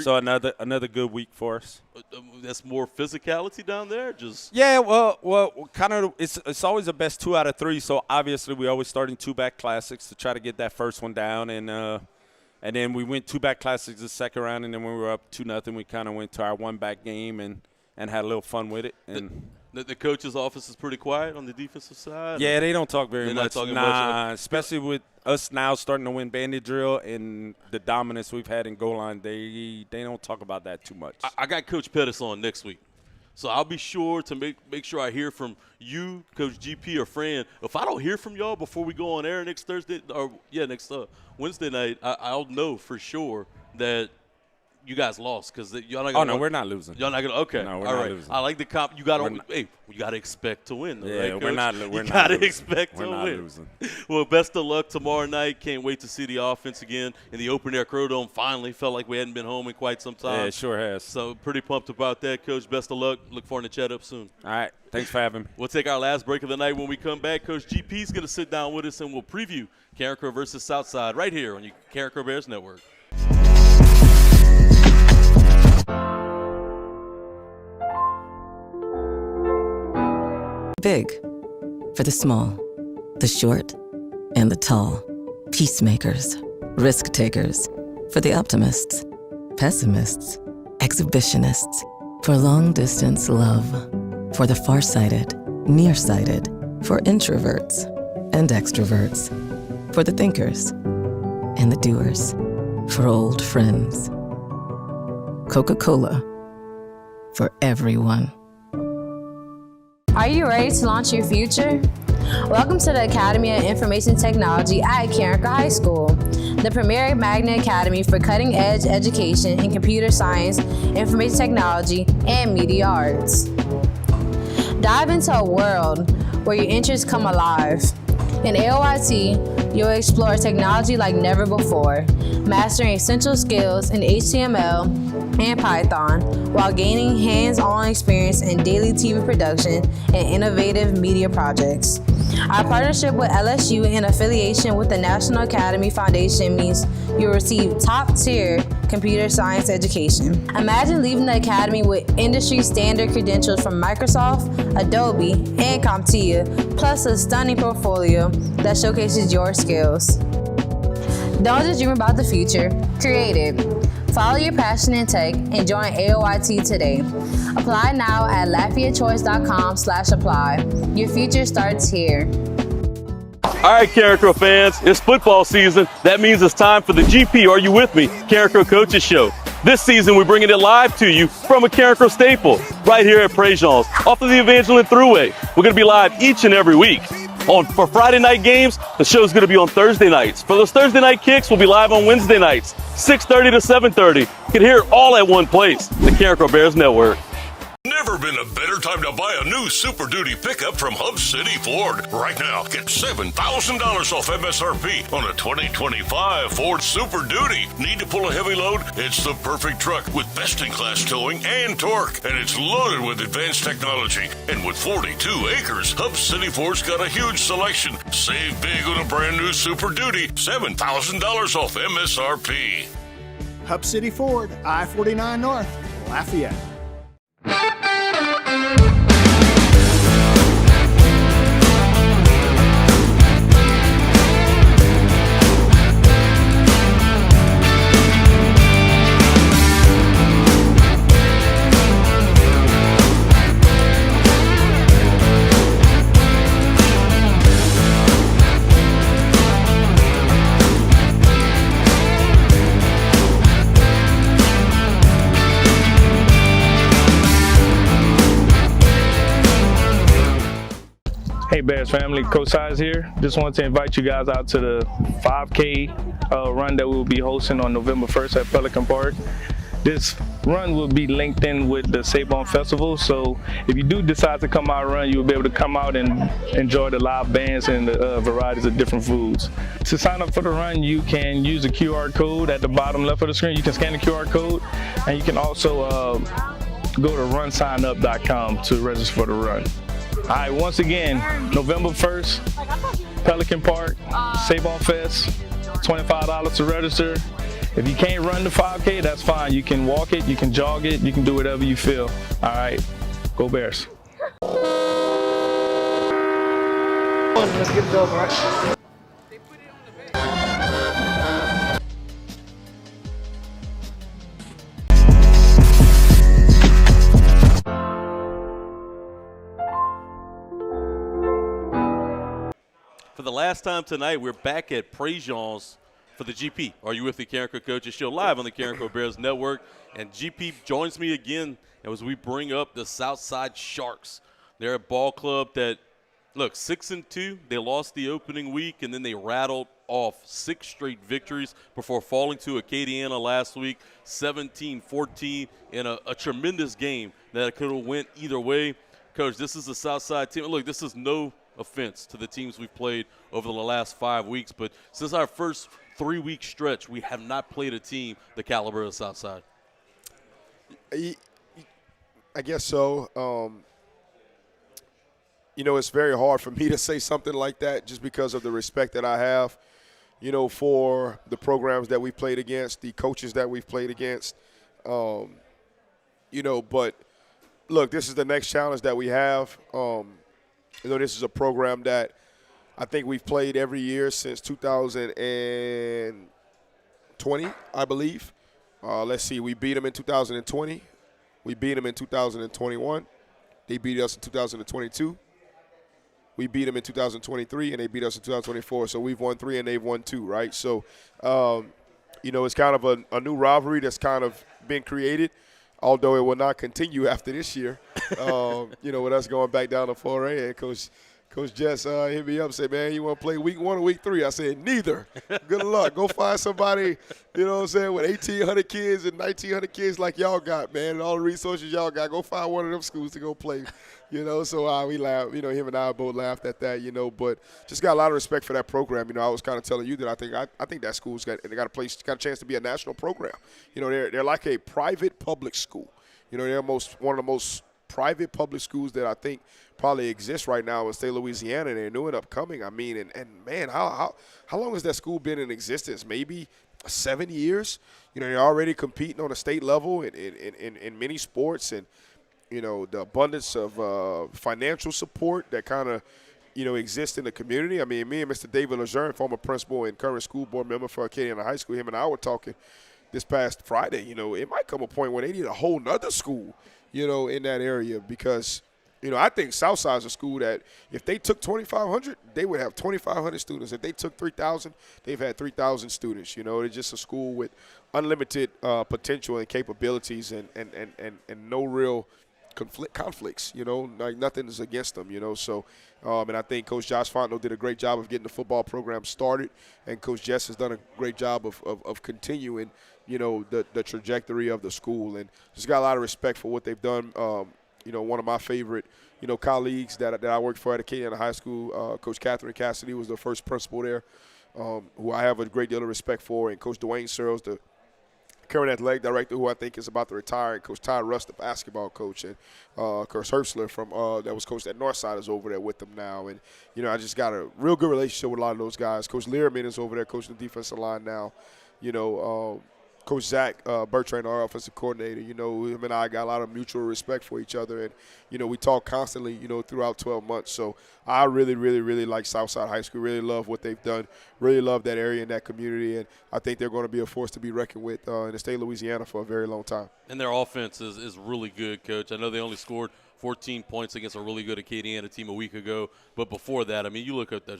So another good week for us. That's more physicality down there? Yeah, well, kind of. It's always the best 2 out of 3. So obviously we always starting two-back classics to try to get that first one down, and then we went two-back classics the second round, and then when we were up 2-0, we kind of went to our one-back game and had a little fun with it. And the coach's office is pretty quiet on the defensive side? Yeah, they don't talk very much. Not talking much. Especially with us now starting to win bandit drill and the dominance we've had in goal line, they don't talk about that too much. I got Coach Pettis on next week. So I'll be sure to make sure I hear from you, Coach GP or Fran. If I don't hear from y'all before we go on air next Thursday, next Wednesday night, I'll know for sure that you guys lost because y'all not gonna. Oh no, we're not losing. Y'all not gonna. Okay, no, we're all not right. losing. I like the comp. You gotta expect to win. Though, yeah, right, Coach? we're not. You gotta expect to win. We're not win. losing. Well, best of luck tomorrow night. Can't wait to see the offense again in the open air Crow Dome. Finally, felt like we hadn't been home in quite some time. Yeah, it sure has. So pretty pumped about that, Coach. Best of luck. Look forward to chat up soon. All right, thanks for having me. We'll take our last break of the night. When we come back, Coach GP's gonna sit down with us and we'll preview Carencro versus Southside right here on your Carencro Bears Network. Big for the small, the short, and the tall. Peacemakers, risk takers. For the optimists, pessimists, exhibitionists. For long distance love. For the farsighted, nearsighted. For introverts and extroverts. For the thinkers and the doers. For old friends. Coca-Cola. For everyone. Are you ready to launch your future? Welcome to the Academy of Information Technology at Carencro High School, the premier magnet academy for cutting-edge education in computer science, information technology, and media arts. Dive into a world where your interests come alive. In AOIT, you'll explore technology like never before, mastering essential skills in HTML and Python while gaining hands-on experience in daily TV production and innovative media projects. Our partnership with LSU and affiliation with the National Academy Foundation means you'll receive top-tier computer science education. Imagine leaving the academy with industry-standard credentials from Microsoft, Adobe, and CompTIA, plus a stunning portfolio that showcases your skills. Don't just dream about the future, create it. Follow your passion in tech and join AOIT today. Apply now at LafayetteChoice.com/apply. Your future starts here. All right, Carencro fans, it's football season. That means it's time for the GP Are You With Me? Carencro Coaches Show. This season, we're bringing it live to you from a Carencro staple, right here at PREJEAN'S, off of the Evangeline Thruway. We're going to be live each and every week. For Friday night games, the show's going to be on Thursday nights. For those Thursday night kicks, we'll be live on Wednesday nights, 6:30 to 7:30. You can hear it all at one place, the Carencro Bears Network. Never been a better time to buy a new Super Duty pickup from Hub City Ford. Right now, get $7,000 off MSRP on a 2025 Ford Super Duty. Need to pull a heavy load? It's the perfect truck with best-in-class towing and torque. And it's loaded with advanced technology. And with 42 acres, Hub City Ford's got a huge selection. Save big on a brand new Super Duty. $7,000 off MSRP. Hub City Ford, I-49 North, Lafayette. Hey Bears family, Coach Size here. Just want to invite you guys out to the 5K run that we'll be hosting on November 1st at Pelican Park. This run will be linked in with the Sabon Festival, so if you do decide to come out and run, you'll be able to come out and enjoy the live bands and the varieties of different foods. To sign up for the run, you can use the QR code at the bottom left of the screen. You can scan the QR code, and you can also go to runsignup.com to register for the run. All right, once again, November 1st, Pelican Park, Sabon Fest, $25 to register. If you can't run the 5K, that's fine. You can walk it, you can jog it, you can do whatever you feel. All right, go Bears. Let's get it over, all right? For the last time tonight, we're back at PREJEAN'S for the GP. Are You With the Carencro Coaches Show live on the Carencro Bears Network. And GP joins me again as we bring up the Southside Sharks. They're a ball club that, look, 6-2. They lost the opening week, and then they rattled off 6 straight victories before falling to Acadiana last week, 17-14 in a tremendous game that could have went either way. Coach, this is a Southside team. Look, this is no offense to the teams we've played over the last 5 weeks, but since our first 3-week stretch, we have not played a team the caliber of Southside. I guess so. You know, it's very hard for me to say something like that just because of the respect that I have, you know, for the programs that we've played against, the coaches that we've played against. You know, but look, this is the next challenge that we have. You know, this is a program that I think we've played every year since 2020, I believe. Let's see, we beat them in 2020. We beat them in 2021. They beat us in 2022. We beat them in 2023, and they beat us in 2024. So we've won 3 and they've won 2, right? So, you know, it's kind of a new rivalry that's kind of been created, although it will not continue after this year. You know, with us going back down to 4A, and Coach Jess hit me up and said, man, you want to play week 1 or week 3? I said, neither. Good luck. Go find somebody, you know what I'm saying, with 1,800 kids and 1,900 kids like y'all got, man, and all the resources y'all got. Go find one of them schools to go play, you know. So we laughed. You know, him and I both laughed at that, you know, but just got a lot of respect for that program. You know, I was kind of telling you that I think that school's got a chance to be a national program. You know, they're like a private public school. You know, they're one of the most private public schools that I think probably exist right now in the state of Louisiana, and they're new and upcoming. I mean, and man, how long has that school been in existence? Maybe 7 years. You know, they're already competing on a state level in many sports, and you know, the abundance of financial support that kind of, you know, exists in the community. I mean, me and Mr. David Lejeune, former principal and current school board member for Acadiana High School, him and I were talking this past Friday. You know, it might come a point where they need a whole nother school, you know, in that area, because, you know, I think Southside's a school that if they took 2,500, they would have 2,500 students. If they took 3,000, they've had 3,000 students. You know, it's just a school with unlimited potential and capabilities, and no real conflicts, you know, like nothing is against them, you know. So, and I think Coach Josh Fontenot did a great job of getting the football program started, and Coach Jess has done a great job of continuing, you know, the trajectory of the school, and just got a lot of respect for what they've done. You know, one of my favorite, you know, colleagues that I worked for at Acadiana High School, Coach Catherine Cassidy was the first principal there, who I have a great deal of respect for, and Coach Dwayne Searles, the current athletic director, who I think is about to retire, and Coach Todd Russ, the basketball coach, and Coach Herbstler from that was coached at Northside is over there with them now. And, you know, I just got a real good relationship with a lot of those guys. Coach Learman is over there coaching the defensive line now. You know, Coach Zach Bertrand, our offensive coordinator, you know, him and I got a lot of mutual respect for each other. And, you know, we talk constantly, you know, throughout 12 months. So I really, really, really like Southside High School, really love what they've done, really love that area and that community. And I think they're going to be a force to be reckoned with in the state of Louisiana for a very long time. And their offense is really good, Coach. I know they only scored 14 points against a really good Acadiana team a week ago. But before that, I mean, you look at their,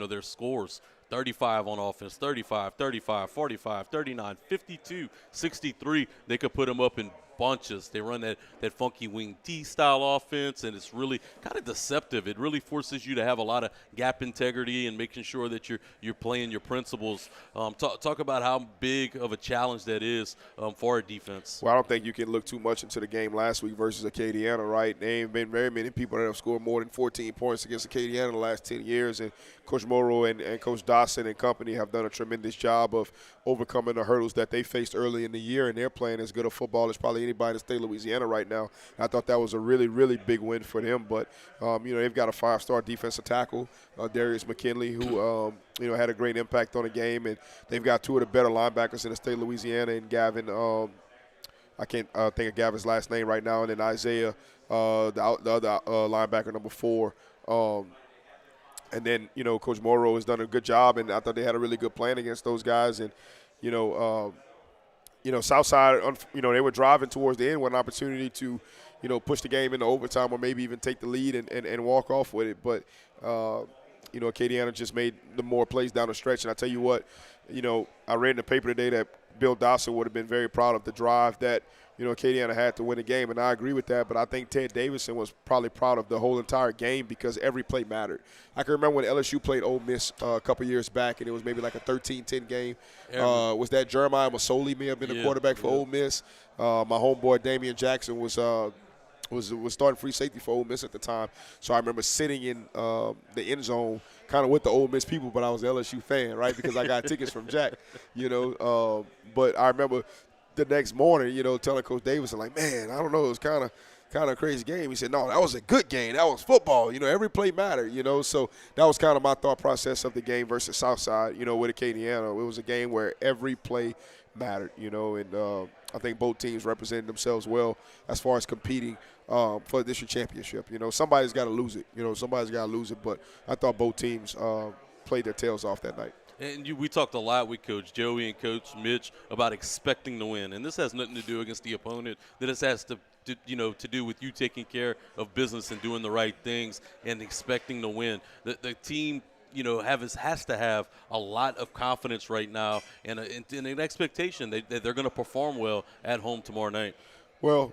their scores. 35 on offense, 35, 35, 45, 39, 52, 63. They could put them up in bunches. They run that funky wing T style offense, and it's really kind of deceptive. It really forces you to have a lot of gap integrity and making sure that you're playing your principles. Talk about how big of a challenge that is for our defense. Well, I don't think you can look too much into the game last week versus Acadiana, right? There ain't been very many people that have scored more than 14 points against Acadiana in the last 10 years, and Coach Morrow and Coach Dawson and company have done a tremendous job of overcoming the hurdles that they faced early in the year, and they're playing as good a football as probably anybody in the state of Louisiana right now. I thought that was a really, really big win for them. But, you know, they've got a 5-star defensive tackle, Darius McKinley, who, you know, had a great impact on the game. And they've got two of the better linebackers in the state of Louisiana, and Gavin, I can't think of Gavin's last name right now, and then Isaiah, the other linebacker, number 4. And then, you know, Coach Morrow has done a good job, and I thought they had a really good plan against those guys. And, you know, Southside, you know, they were driving towards the end with an opportunity to, you know, push the game into overtime or maybe even take the lead and walk off with it. But, you know, Acadiana just made the more plays down the stretch. And I tell you what, you know, I read in the paper today that Bill Dawson would have been very proud of the drive that, you know, Acadiana had to win the game, and I agree with that. But I think Ted Davidson was probably proud of the whole entire game because every play mattered. I can remember when LSU played Ole Miss a couple years back, and it was maybe like a 13-10 game. Was that Jeremiah Masoli may have been the quarterback for Ole Miss? My homeboy Damian Jackson was starting free safety for Ole Miss at the time. So I remember sitting in the end zone kind of with the Ole Miss people, but I was an LSU fan, right, because I got tickets from Jack, you know. But I remember the next morning, you know, telling Coach Davidson, like, man, I don't know, it was kind of a crazy game. He said, no, that was a good game. That was football. You know, every play mattered, you know. So that was kind of my thought process of the game versus Southside, you know, with Acadiana. It was a game where every play mattered, you know, and I think both teams represented themselves well as far as competing for the district championship. You know, somebody's got to lose it. You know, somebody's got to lose it. But I thought both teams played their tails off that night. And we talked a lot with Coach Joey and Coach Mitch about expecting to win. And this has nothing to do against the opponent. This has to do with you taking care of business and doing the right things and expecting to win. The team, you know, has to have a lot of confidence right now and an expectation that they're going to perform well at home tomorrow night. Well,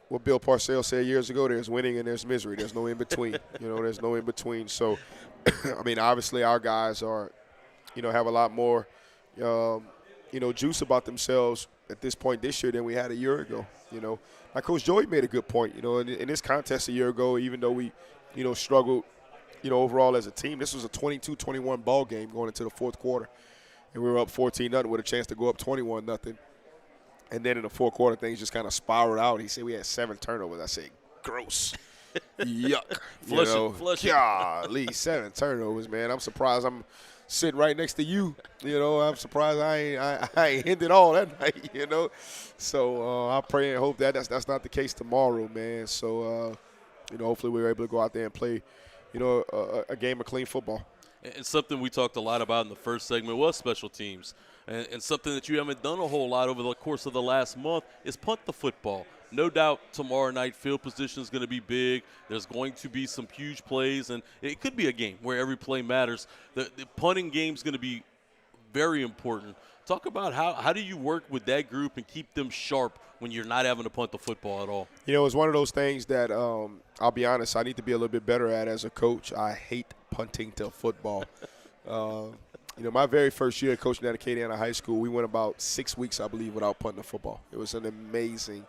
what Bill Parcells said years ago, there's winning and there's misery. There's no in-between. You know, there's no in-between. So, I mean, obviously our guys are – you know, have a lot more, you know, juice about themselves at this point this year than we had a year ago, you know. Like Coach Joey made a good point, you know, in this contest a year ago, even though we, you know, struggled, you know, overall as a team, this was a 22-21 ball game going into the fourth quarter. And we were up 14-0 with a chance to go up 21-0. And then in the fourth quarter, things just kind of spiraled out. He said we had 7 turnovers. I said, gross. Yuck. Flush it. Golly, 7 turnovers, man. I'm surprised I'm sitting right next to you. I'm surprised I ain't ended all that night, So I pray and hope that's not the case tomorrow, man. So, hopefully we're able to go out there and play, a game of clean football. And something we talked a lot about in the first segment was special teams. And something that you haven't done a whole lot over the course of the last month is punt the football. No doubt tomorrow night field position is going to be big. There's going to be some huge plays, and it could be a game where every play matters. The punting game is going to be very important. Talk about how do you work with that group and keep them sharp when you're not having to punt the football at all? It's one of those things that I'll be honest, I need to be a little bit better at as a coach. I hate punting to football. My very first year coaching at Acadiana High School, we went about 6 weeks, I believe, without punting the football. It was an amazing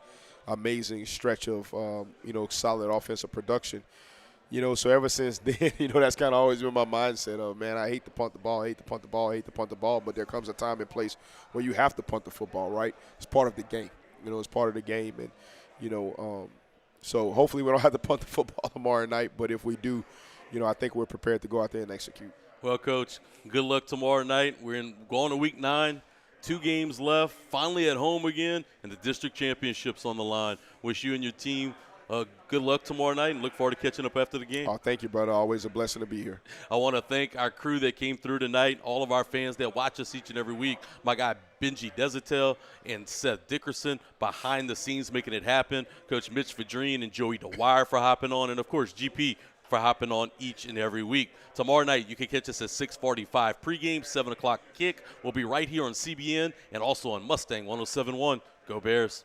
stretch of, solid offensive production. So ever since then, that's kind of always been my mindset of, man, I hate to punt the ball, but there comes a time and place where you have to punt the football, right? It's part of the game. It's part of the game. And, so hopefully we don't have to punt the football tomorrow night, but if we do, I think we're prepared to go out there and execute. Well, Coach, good luck tomorrow night. We're going to week 9. 2 games left, finally at home again, and the district championship's on the line. Wish you and your team good luck tomorrow night and look forward to catching up after the game. Oh, thank you, brother. Always a blessing to be here. I want to thank our crew that came through tonight, all of our fans that watch us each and every week. My guy Benji Desatel and Seth Dickerson behind the scenes making it happen. Coach Mitch Vidrine and Joey Dwyer for hopping on, and, of course, GP for hopping on each and every week. Tomorrow night, you can catch us at 6:45 pregame, 7 o'clock kick. We'll be right here on CBN and also on Mustang 107.1. Go Bears.